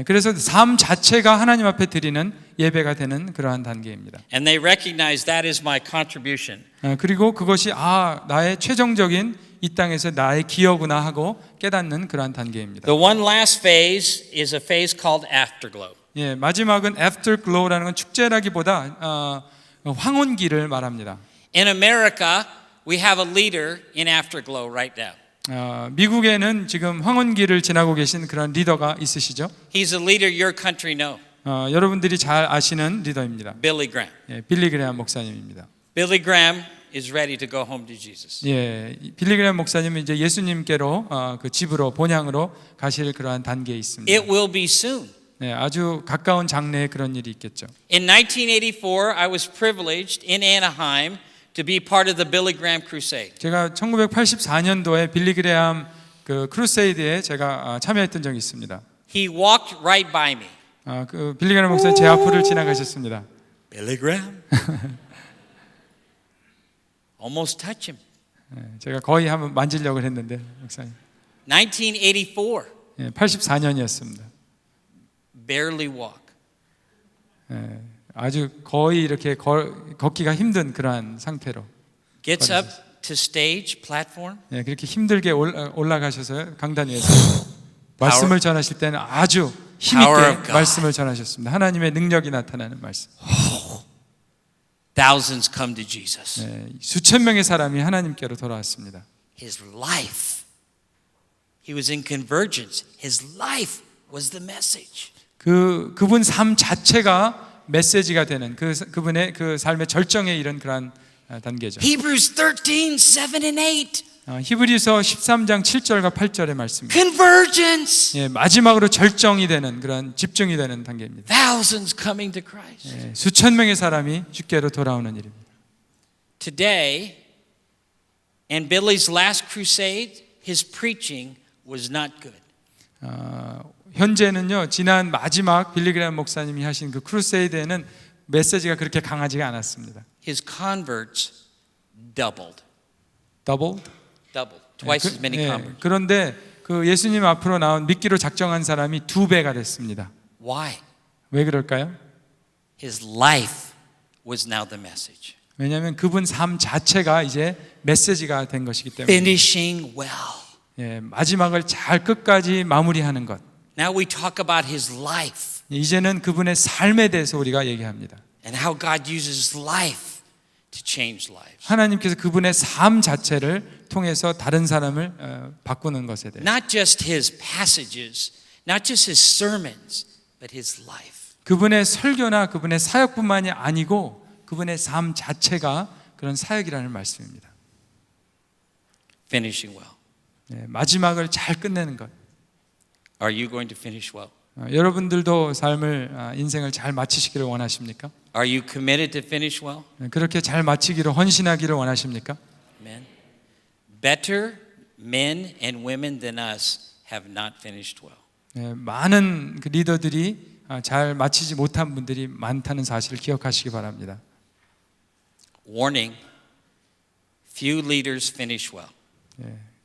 그래서 삶 자체가 하나님 앞에 드리는 예배가 되는 그러한 단계입니다. And they recognize that is my contribution. 그리고 그것이 나의 최종적인 이 땅에서 나의 기여구나 하고 깨닫는 그러한 단계입니다. The one last phase is a phase called afterglow. 예, 마지막은 afterglow라는 건 축제라기보다 황혼기를 말합니다. In America, we have a leader in afterglow right now. 미국에는 지금 황혼기를 지나고 계신 그런 리더가 있으시죠? He's a leader your country know. 여러분들이 잘 아시는 리더입니다. Billy Graham. 예, 빌리 그레함 목사님입니다. Billy Graham is ready to go home to Jesus. 예, 빌리 그레함 목사님은 이제 예수님께로 그 집으로 본향으로 가실 그러한 단계에 있습니다. It will be soon. 네, 아주 가까운 장래에 그런 일이 있겠죠. In 1984, I was privileged in Anaheim to be part of the Billy Graham Crusade. 제가 1984년도에 빌리 그레함 그 크루세이드에 제가 참여했던 적이 있습니다. He walked right by me. 그 빌리 그레함 목사님 제 앞을 지나가셨습니다. Billy Graham? Almost touch him. 제가 거의 한번 만지려고 했는데 목사님. 1984, 84년이었습니다. barely walk. 아주 거의 이렇게 걷기가 힘든 그러한 상태로 Gets up to stage, platform. 그렇게 힘들게 올라가셔서 강단 위에서 말씀을 전하실 때는 아주 힘있게 말씀을 전하셨습니다. 하나님의 능력이 나타나는 말씀. Thousands come to Jesus. 수천 명의 사람이 하나님께로 돌아왔습니다. His life. He was in convergence. His life was the message. 그분 삶 자체가 메시지가 되는 그분의 그 삶의 절정에 이른 그러한 단계죠. Hebrews 13, 7 and 8. 히브리서 13장 7절과 8절의 말씀입니다. Convergence. 마지막으로 절정이 되는 그런 집중이 되는 단계입니다. Thousands coming to Christ. 수천 명의 사람이 주께로 돌아오는 일입니다. Today, in Billy's last crusade, his preaching was not good. 현재는요, 지난 마지막 빌리 그레함 목사님이 하신 그 크루세이드에는 메시지가 그렇게 강하지가 않았습니다. His converts doubled. Doubled? Doubled. Twice as many converts. 그런데 그 예수님 앞으로 나온 믿기로 작정한 사람이 2배가 됐습니다. Why? 왜 그럴까요? His life was now the message. 왜냐하면 그분 삶 자체가 이제 메시지가 된 것이기 때문에 Finishing well. 마지막을 잘 끝까지 마무리하는 것. Now we talk about his life 이제는 그분의 삶에 대해서 우리가 얘기합니다. and how God uses life to change lives. 하나님께서 그분의 삶 자체를 통해서 다른 사람을 바꾸는 것에 대해 Not just his passages, not just his sermons, but his life. 그분의 설교나 그분의 사역뿐만이 아니고 그분의 삶 자체가 그런 사역이라는 말씀입니다. Finishing well. 마지막을 잘 끝내는 것. Are you going to finish well? 여러분들도 삶을 인생을 잘 마치시기를 원하십니까? Are you committed to finish well? 그렇게 잘 마치기를 헌신하기를 원하십니까? Amen. Better men and women than us have not finished well. 많은 그 리더들이 잘 마치지 못한 분들이 많다는 사실을 기억하시기 바랍니다. Warning. Few leaders finish well.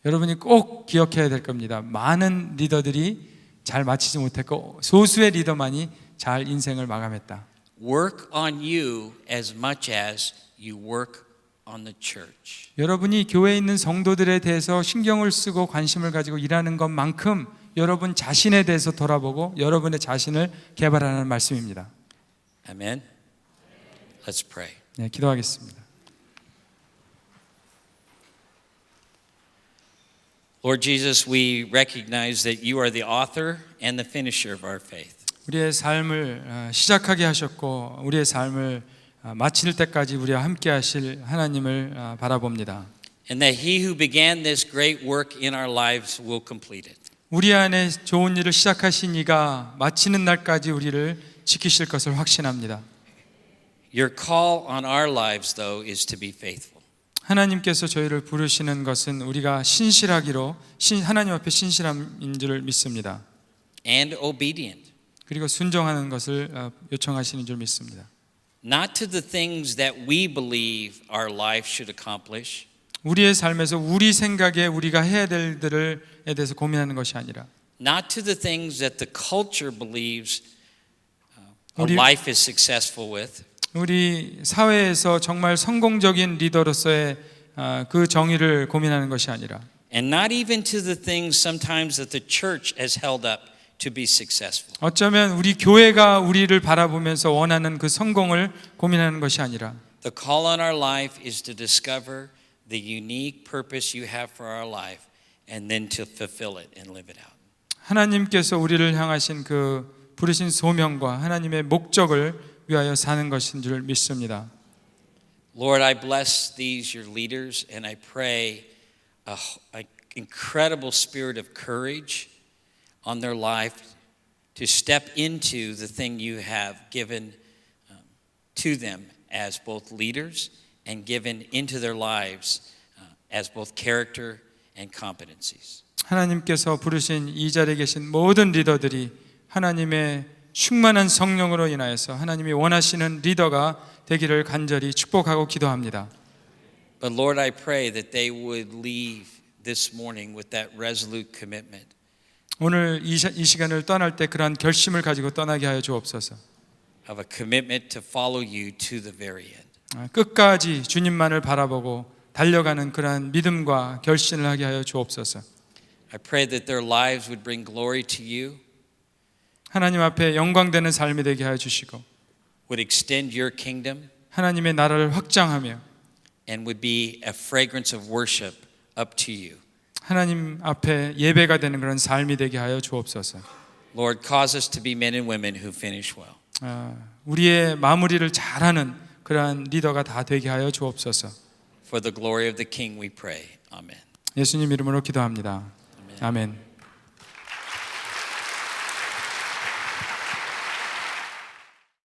여러분이 꼭 기억해야 될 겁니다. 많은 리더들이 잘 마치지 못했고 소수의 리더만이 잘 인생을 마감했다. Work on you as much as you work on the church. 여러분이 교회에 있는 성도들에 대해서 신경을 쓰고 관심을 가지고 일하는 것만큼 여러분 자신에 대해서 돌아보고 여러분의 자신을 개발하는 말씀입니다. Amen. Let's pray. 네, 기도하겠습니다. Lord Jesus, we recognize that you are the author and the finisher of our faith. 우리의 삶을 시작하게 하셨고 우리의 삶을 마칠 때까지 우리와 함께 하실 하나님을 바라봅니다. And that he who began this great work in our lives will complete it. 우리 안에 좋은 일을 시작하신 이가 마치는 날까지 우리를 지키실 것을 확신합니다. Your call on our lives, though, is to be faithful. 하나님께서 저희를 부르시는 것은 우리가 신실하기로 하나님 앞에 신실함인 줄 믿습니다. And obedient. 그리고 순종하는 것을 요청하시는 줄 믿습니다. Not to the things that we believe our life should accomplish. 우리의 삶에서 우리 생각에 우리가 해야 될 일들에 대해서 고민하는 것이 아니라 Not to the things that the culture believes a life is successful with. 우리 사회에서 정말 성공적인 리더로서의 그 정의를 고민하는 것이 아니라 And not even to the things sometimes that the church has held up to be successful. 어쩌면 우리 교회가 우리를 바라보면서 원하는 그 성공을 고민하는 것이 아니라 The call on our life is to discover the unique purpose you have for our life and then to fulfill it and live it out. 하나님께서 우리를 향하신 그 부르신 소명과 하나님의 목적을 위하여 사는 것인 줄 믿습니다. Lord, I bless these your leaders and I pray an incredible spirit of courage on their life to step into the thing you have given to them as both leaders and given into their lives as both character and competencies. 하나님께서 부르신 이 자리에 계신 모든 리더들이 하나님의 충만한 성령으로 인하여서 하나님이 원하시는 리더가 되기를 간절히 축복하고 기도합니다. But Lord, I pray that they would leave this morning with that resolute commitment. 오늘 이 시간을 떠날 때 그러한 결심을 가지고 떠나게 하여 주옵소서. Of a commitment to follow you to the very end. 끝까지 주님만을 바라보고 달려가는 그러한 믿음과 결심을 하게 하여 주옵소서. I pray that their lives would bring glory to you. 하나님 앞에 영광되는 삶이 되게 하여 주시고 Would extend your kingdom 하나님의 나라를 확장하며 and would be a fragrance of worship up to you. 하나님 앞에 예배가 되는 그런 삶이 되게 하여 주옵소서. Lord, cause us to be men and women who finish well. 우리의 마무리를 잘하는 그러한 리더가 다 되게 하여 주옵소서. For the glory of the King we pray. Amen. 예수님 이름으로 기도합니다. 아멘.